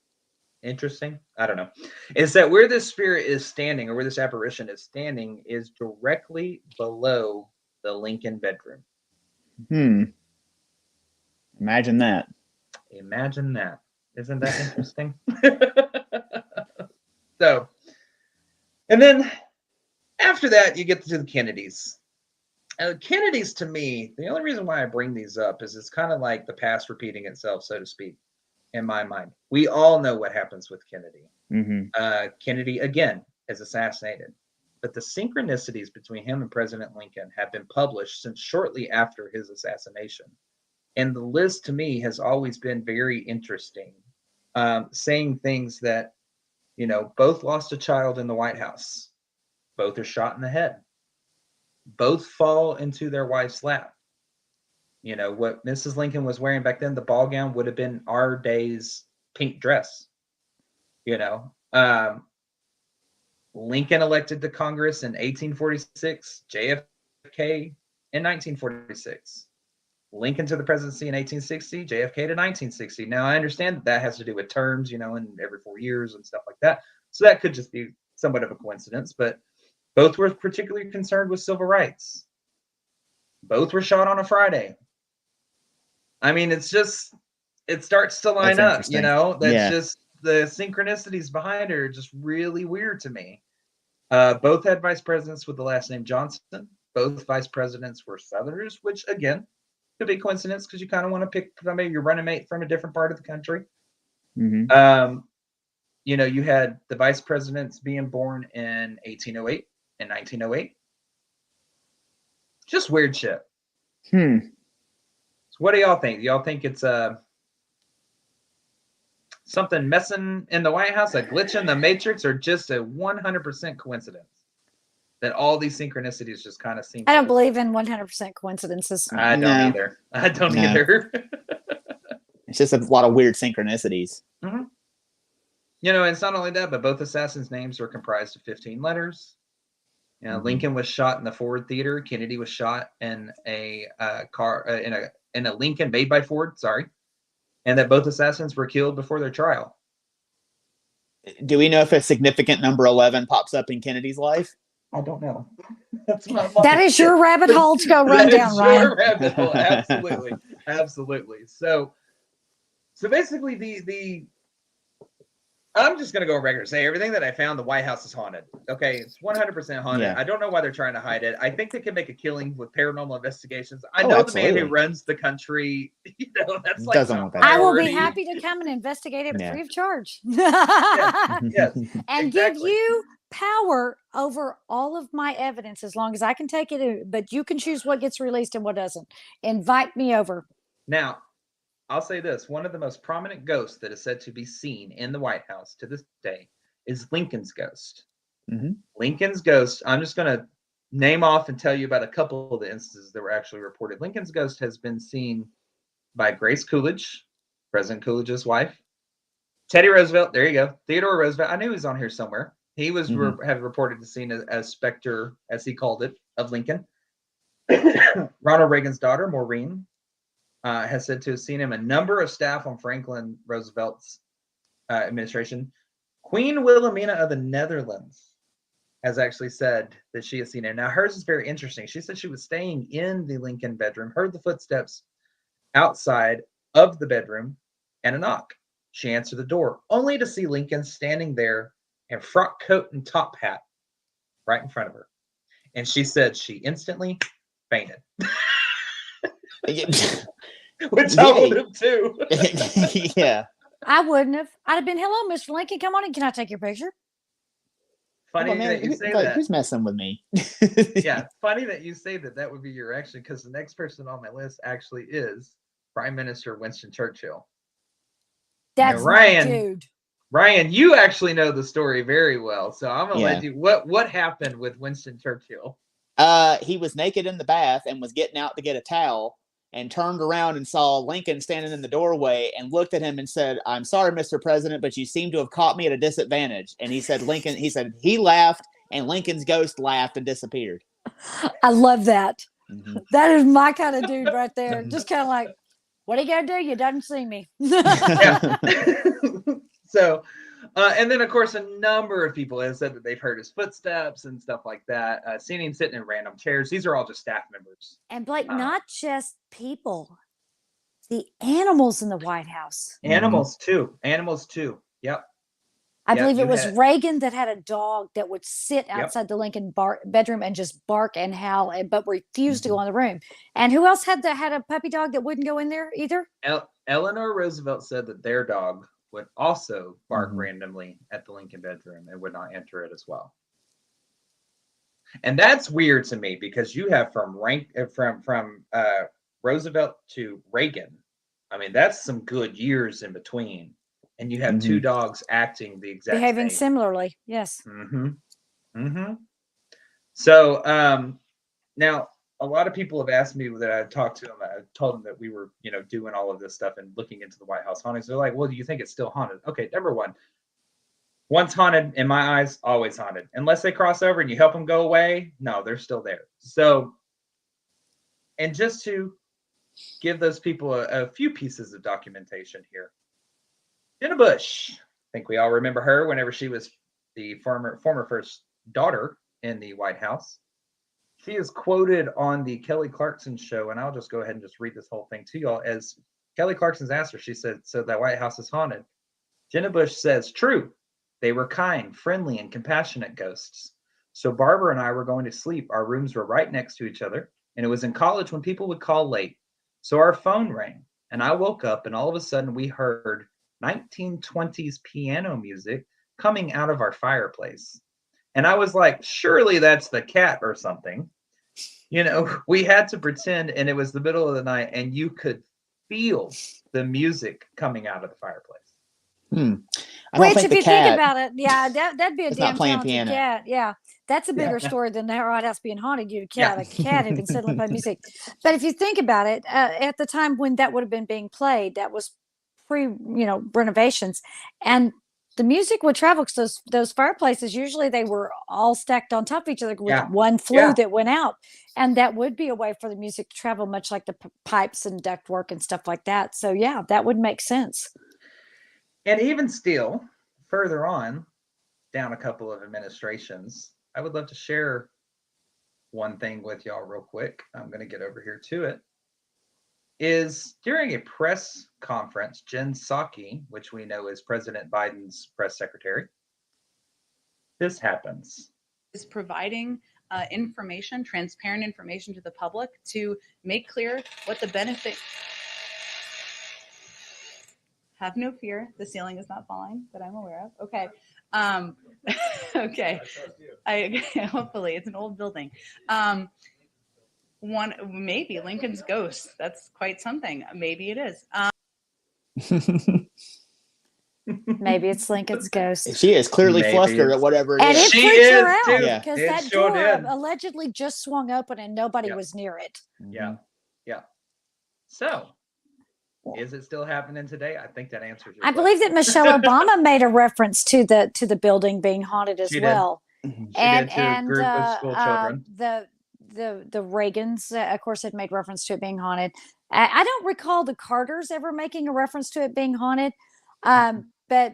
interesting, I don't know, is that where this spirit is standing, or where this apparition is standing, is directly below the Lincoln bedroom. Imagine that. Imagine that. Isn't that interesting? So, and then after that, you get to the Kennedys. Kennedys, to me, the only reason why I bring these up is it's kind of like the past repeating itself, so to speak, in my mind. We all know what happens with Kennedy. Kennedy, again, is assassinated. But the synchronicities between him and President Lincoln have been published since shortly after his assassination. And the list, to me, has always been very interesting, saying things that, both lost a child in the White House. Both are shot in the head. Both fall into their wife's lap. What Mrs. Lincoln was wearing back then, the ball gown, would have been our day's pink dress. Lincoln elected to Congress in 1846, JFK in 1946. Lincoln to the presidency in 1860, JFK to 1960. Now, I understand that has to do with terms, and every 4 years and stuff like that. So that could just be somewhat of a coincidence, but both were particularly concerned with civil rights. Both were shot on a Friday. I mean, it starts to line up, That's just the synchronicities behind it are just really weird to me. Both had vice presidents with the last name Johnson. Both vice presidents were Southerners, which, again, could be coincidence because you kind of want to pick somebody, your running mate from a different part of the country. You had the vice presidents being born in 1808 and 1908. Just weird shit. So what do y'all think? Do y'all think it's something messing in the White House, a glitch in the matrix, or just a 100% coincidence? that all these synchronicities just kind of seem. I don't believe in 100% coincidences. I don't either. I don't either. It's just a lot of weird synchronicities. Mm-hmm. You know, it's not only that, but both assassins' names were comprised of 15 letters. You know, Lincoln was shot in the Ford Theater. Kennedy was shot in a car in a Lincoln made by Ford. Sorry, and that both assassins were killed before their trial. Do we know if a significant number 11 pops up in Kennedy's life? I don't know. That's that is your rabbit hole to go run down, Ryan. Your rabbit hole. Absolutely, absolutely. So basically, the I'm just going to go on record and say everything that I found, the White House is haunted. Okay, it's 100% haunted. Yeah. I don't know why they're trying to hide it. I think they can make a killing with paranormal investigations. I know the man who runs the country. You know, that's like I will be happy to come and investigate it free of charge. Yes, and give you power over all of my evidence as long as I can take it. But you can choose what gets released and what doesn't. Invite me over. Now, I'll say this. One of the most prominent ghosts that is said to be seen in the White House to this day is Lincoln's ghost. Lincoln's ghost, I'm just going to name off and tell you about a couple of the instances that were actually reported. Lincoln's ghost has been seen by Grace Coolidge, President Coolidge's wife, Teddy Roosevelt, there you go, Theodore Roosevelt. I knew he was on here somewhere. He was have reported to seen as specter, as he called it, of Lincoln. Ronald Reagan's daughter, Maureen, has said to have seen him. A number of staff on Franklin Roosevelt's administration. Queen Wilhelmina of the Netherlands has actually said that she has seen him. Now, hers is very interesting. She said she was staying in the Lincoln bedroom, heard the footsteps outside of the bedroom, and a knock. She answered the door, only to see Lincoln standing there in frock coat and top hat right in front of her. And she said she instantly fainted. Which I would have too. Yeah. I wouldn't have. I'd have been, hello, Mr. Lincoln, come on in. Can I take your picture? Funny that you say that. Who's messing with me? Yeah, funny that you say that. That would be your reaction, because the next person on my list actually is Prime Minister Winston Churchill. That's Ryan, my dude. Ryan, you actually know the story very well, so I'm gonna let you. What happened with Winston Churchill? He was naked in the bath and was getting out to get a towel, and turned around and saw Lincoln standing in the doorway and looked at him and said, "I'm sorry, Mr. President, but you seem to have caught me at a disadvantage." And he said, he laughed, and Lincoln's ghost laughed and disappeared. I love that. That is my kind of dude right there. Just kind of like, what are you going to do? You didn't see me. So, and then, of course, a number of people have said that they've heard his footsteps and stuff like that, seen him sitting in random chairs. These are all just staff members. And Blake, not just people, the animals in the White House. Animals too. Yep. I believe it was Reagan that had a dog that would sit outside the Lincoln bedroom and just bark and howl, but refused to go in the room. And who else had a puppy dog that wouldn't go in there either? Eleanor Roosevelt said that their dog would also bark randomly at the Lincoln bedroom and would not enter it as well. And that's weird to me, because you have from Roosevelt to Reagan. I mean, that's some good years in between. And you have two dogs acting the exact behaving same. Similarly, yes. So now a lot of people have asked me that I talked to them. I told them that we were, doing all of this stuff and looking into the White House hauntings. They're like, well, do you think it's still haunted? Okay, number one, once haunted, in my eyes, always haunted. Unless they cross over and you help them go away, no, they're still there. So, and just to give those people a few pieces of documentation here. Jenna Bush, I think we all remember her whenever she was the former first daughter in the White House. She is quoted on the Kelly Clarkson show, and I'll just go ahead and just read this whole thing to y'all. As Kelly Clarkson's asked her, she said, so that White House is haunted. Jenna Bush says, true. They were kind, friendly, and compassionate ghosts. So Barbara and I were going to sleep. Our rooms were right next to each other, and it was in college when people would call late. So our phone rang, and I woke up, and all of a sudden we heard 1920s piano music coming out of our fireplace. And I was like, surely that's the cat or something. We had to pretend, and it was the middle of the night, and you could feel the music coming out of the fireplace. Which, if you think about it, that'd be a damn talented cat. Yeah, that's a bigger story than the White House being haunted. You'd kill a cat and suddenly play music. But if you think about it, at the time when that would have been being played, that was pre, renovations, and the music would travel because those fireplaces, usually they were all stacked on top of each other with one flue that went out. And that would be a way for the music to travel, much like the pipes and ductwork and stuff like that. So yeah, that would make sense. And even still, further on, down a couple of administrations, I would love to share one thing with y'all real quick. I'm going to get over here to it. Is during a press conference, Jen Psaki, which we know is President Biden's press secretary, this happens. Is providing information, transparent information to the public to make clear what the benefit. Have no fear. The ceiling is not falling that I'm aware of. Okay. Okay. Hopefully it's an old building. One, maybe Lincoln's ghost. That's quite something. Maybe it is. Maybe it's Lincoln's ghost. She is clearly flustered at whatever it and is. it freaked her out too. because that door allegedly just swung open and nobody was near it. Yeah. So, is it still happening today? I think that answers your question. believe that Michelle Obama made a reference to the building being haunted as well. She did to a group of school children. The Reagans, of course, had made reference to it being haunted. I don't recall the Carters ever making a reference to it being haunted, but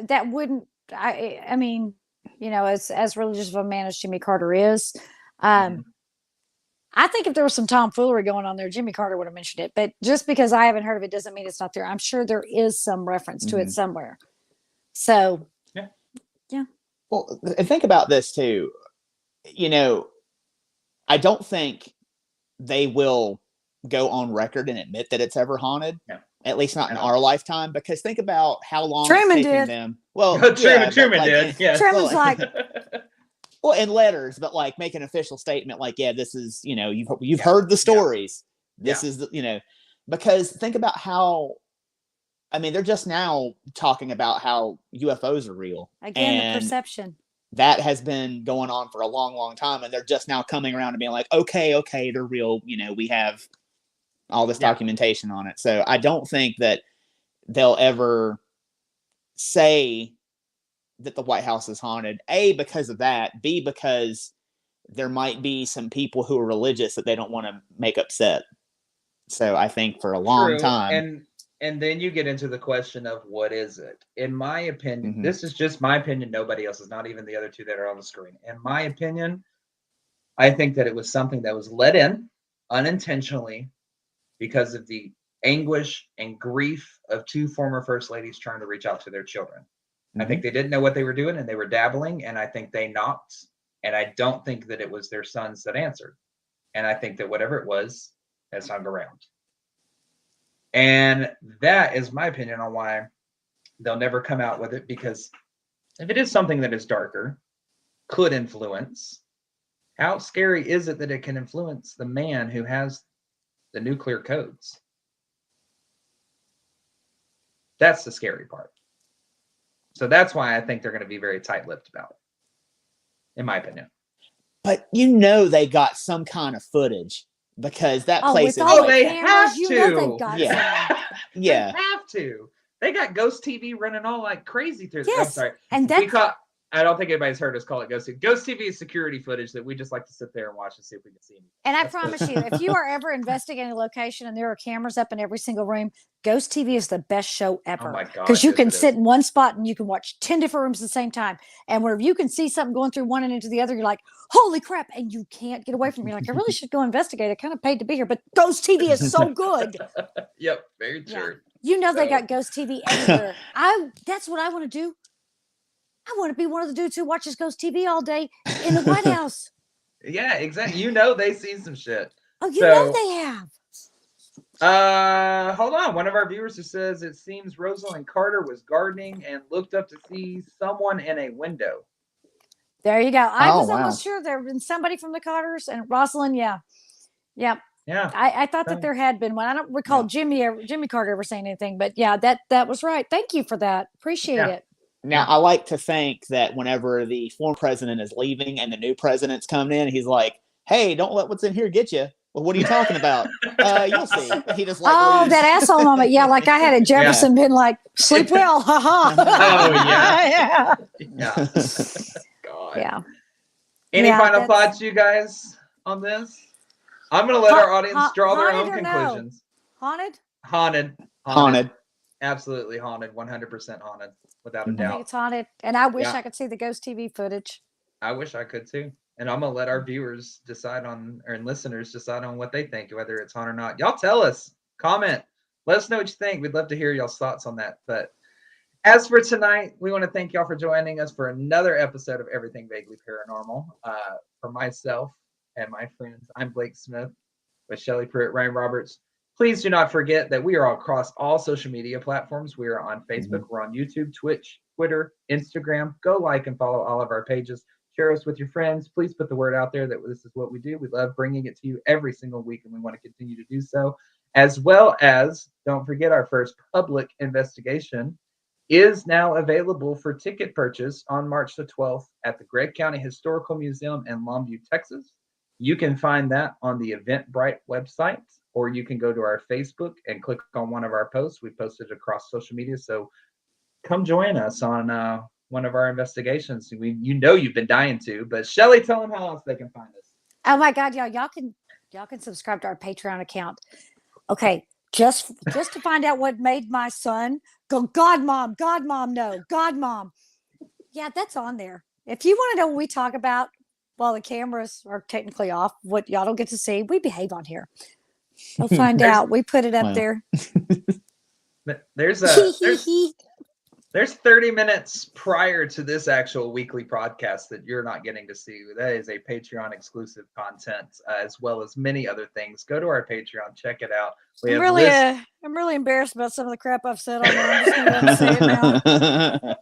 that wouldn't. I mean, as religious of a man as Jimmy Carter is, I think if there was some tomfoolery going on there, Jimmy Carter would have mentioned it. But just because I haven't heard of it doesn't mean it's not there. I'm sure there is some reference to it somewhere. So, yeah. Well, and think about this too. I don't think they will go on record and admit that it's ever haunted. No. At least not in our lifetime, because think about how long Truman it's taking did. them. Well, Truman did. Yeah. Truman's like, well, in letters, but like make an official statement, like, this is, you've heard the stories. This is because think about how. I mean, they're just now talking about how UFOs are real. Again, the perception. That has been going on for a long, long time. And they're just now coming around and being like, okay, they're real. We have all this documentation on it. So I don't think that they'll ever say that the White House is haunted. A, because of that. B, because there might be some people who are religious that they don't want to make upset. So I think for a long time. And then you get into the question of what is it? In my opinion, this is just my opinion. Nobody else's, not even the other two that are on the screen. In my opinion, I think that it was something that was let in unintentionally because of the anguish and grief of two former first ladies trying to reach out to their children. I think they didn't know what they were doing and they were dabbling, and I think they knocked, and I don't think that it was their sons that answered. And I think that whatever it was has hung around. And that is my opinion on why they'll never come out with it, because if it is something that is darker, could influence, how scary is it that it can influence the man who has the nuclear codes? That's the scary part. So that's why I think they're going to be very tight-lipped about it, in my opinion. But they got some kind of footage. Because that place is. They have to. They have to. They got Ghost TV running all like crazy through this. Yes. I'm sorry. And I don't think anybody's heard us call it Ghost TV. Ghost TV is security footage that we just like to sit there and watch and see if we can see anything. And I promise you, if you are ever investigating a location and there are cameras up in every single room, Ghost TV is the best show ever. Oh my God. Because you can sit in one spot and you can watch 10 different rooms at the same time. And wherever you can see something going through one and into the other, you're like, holy crap. And you can't get away from it. You're like, I really should go investigate. I kind of paid to be here, but Ghost TV is so good. Yep. Very true. They got Ghost TV everywhere. That's what I want to do. I want to be one of the dudes who watches Ghost TV all day in the White House. Yeah, exactly. They see some shit. Oh, they have. Hold on. One of our viewers who says it seems Rosalind Carter was gardening and looked up to see someone in a window. There you go. I was almost sure there had been somebody from the Carters, and Rosalind. Yeah. I thought that there had been one. I don't recall Jimmy Carter ever saying anything, but that was right. Thank you for that. Appreciate it. Now, I like to think that whenever the former president is leaving and the new president's coming in, he's like, "Hey, don't let what's in here get you." Well, what are you talking about? You'll see. He just like leaves. That asshole moment. Yeah, like I had at Jefferson been like, sleep well, haha. Oh, yeah. Yeah. God. Yeah. Any Yeah, final that's- thoughts, you guys, on this? I'm going to let our audience draw their own haunted or no? conclusions. Haunted? Haunted. Absolutely haunted. 100% haunted, without a I think doubt. it's haunted. And I wish Yeah. I could see the ghost TV footage. I wish I could too. And I'm going to let our viewers decide on, or listeners decide on what they think, whether it's haunted or not. Y'all tell us, comment, let us know what you think. We'd love to hear y'all's thoughts on that. But as for tonight, we want to thank y'all for joining us for another episode of Everything Vaguely Paranormal. For myself and my friends, I'm Blake Smith with Shelly Pruitt, Ryan Roberts. Please do not forget that we are across all social media platforms. We are on Facebook, we're on YouTube, Twitch, Twitter, Instagram. Go like and follow all of our pages. Share us with your friends. Please put the word out there that this is what we do. We love bringing it to you every single week, and we want to continue to do so. As well as, don't forget, our first public investigation is now available for ticket purchase on March the 12th at the Gregg County Historical Museum in Longview, Texas. You can find that on the Eventbrite website, or you can go to our Facebook and click on one of our posts. We posted across social media, so come join us on one of our investigations. You've been dying to, but Shelly, tell them how else they can find us. Oh my God, y'all can subscribe to our Patreon account. Okay, just to find out what made my son go, God, mom, no, God, mom. Yeah, that's on there. If you want to know what we talk about while the cameras are technically off, what y'all don't get to see, we behave on here. You'll find out. We put it up there. There's 30 minutes prior to this actual weekly podcast that you're not getting to see. That is a Patreon exclusive content, as well as many other things. Go to our Patreon, check it out. I'm really embarrassed about some of the crap I've said on there. I'm just going to say it now.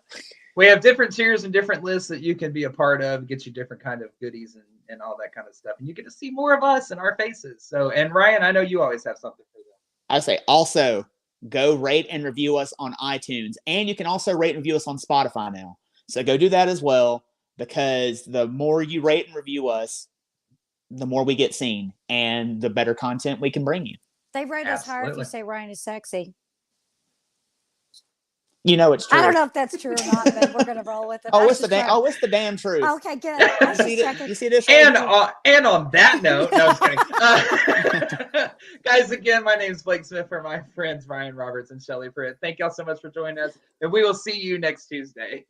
We have different tiers and different lists that you can be a part of, get you different kind of goodies and all that kind of stuff. And you get to see more of us and our faces. So, and Ryan, I know you always have something for them. I say also go rate and review us on iTunes, and you can also rate and review us on Spotify now. So go do that as well, because the more you rate and review us, the more we get seen and the better content we can bring you. They rate us higher if you say Ryan is sexy. You know it's true. I don't know if that's true or not, but we're going to roll with it. It's the damn truth. Okay, good. You see this? And on that note, no, I was kidding. Guys, again, my name is Blake Smith for my friends Ryan Roberts and Shelly Pruitt. Thank y'all so much for joining us, and we will see you next Tuesday.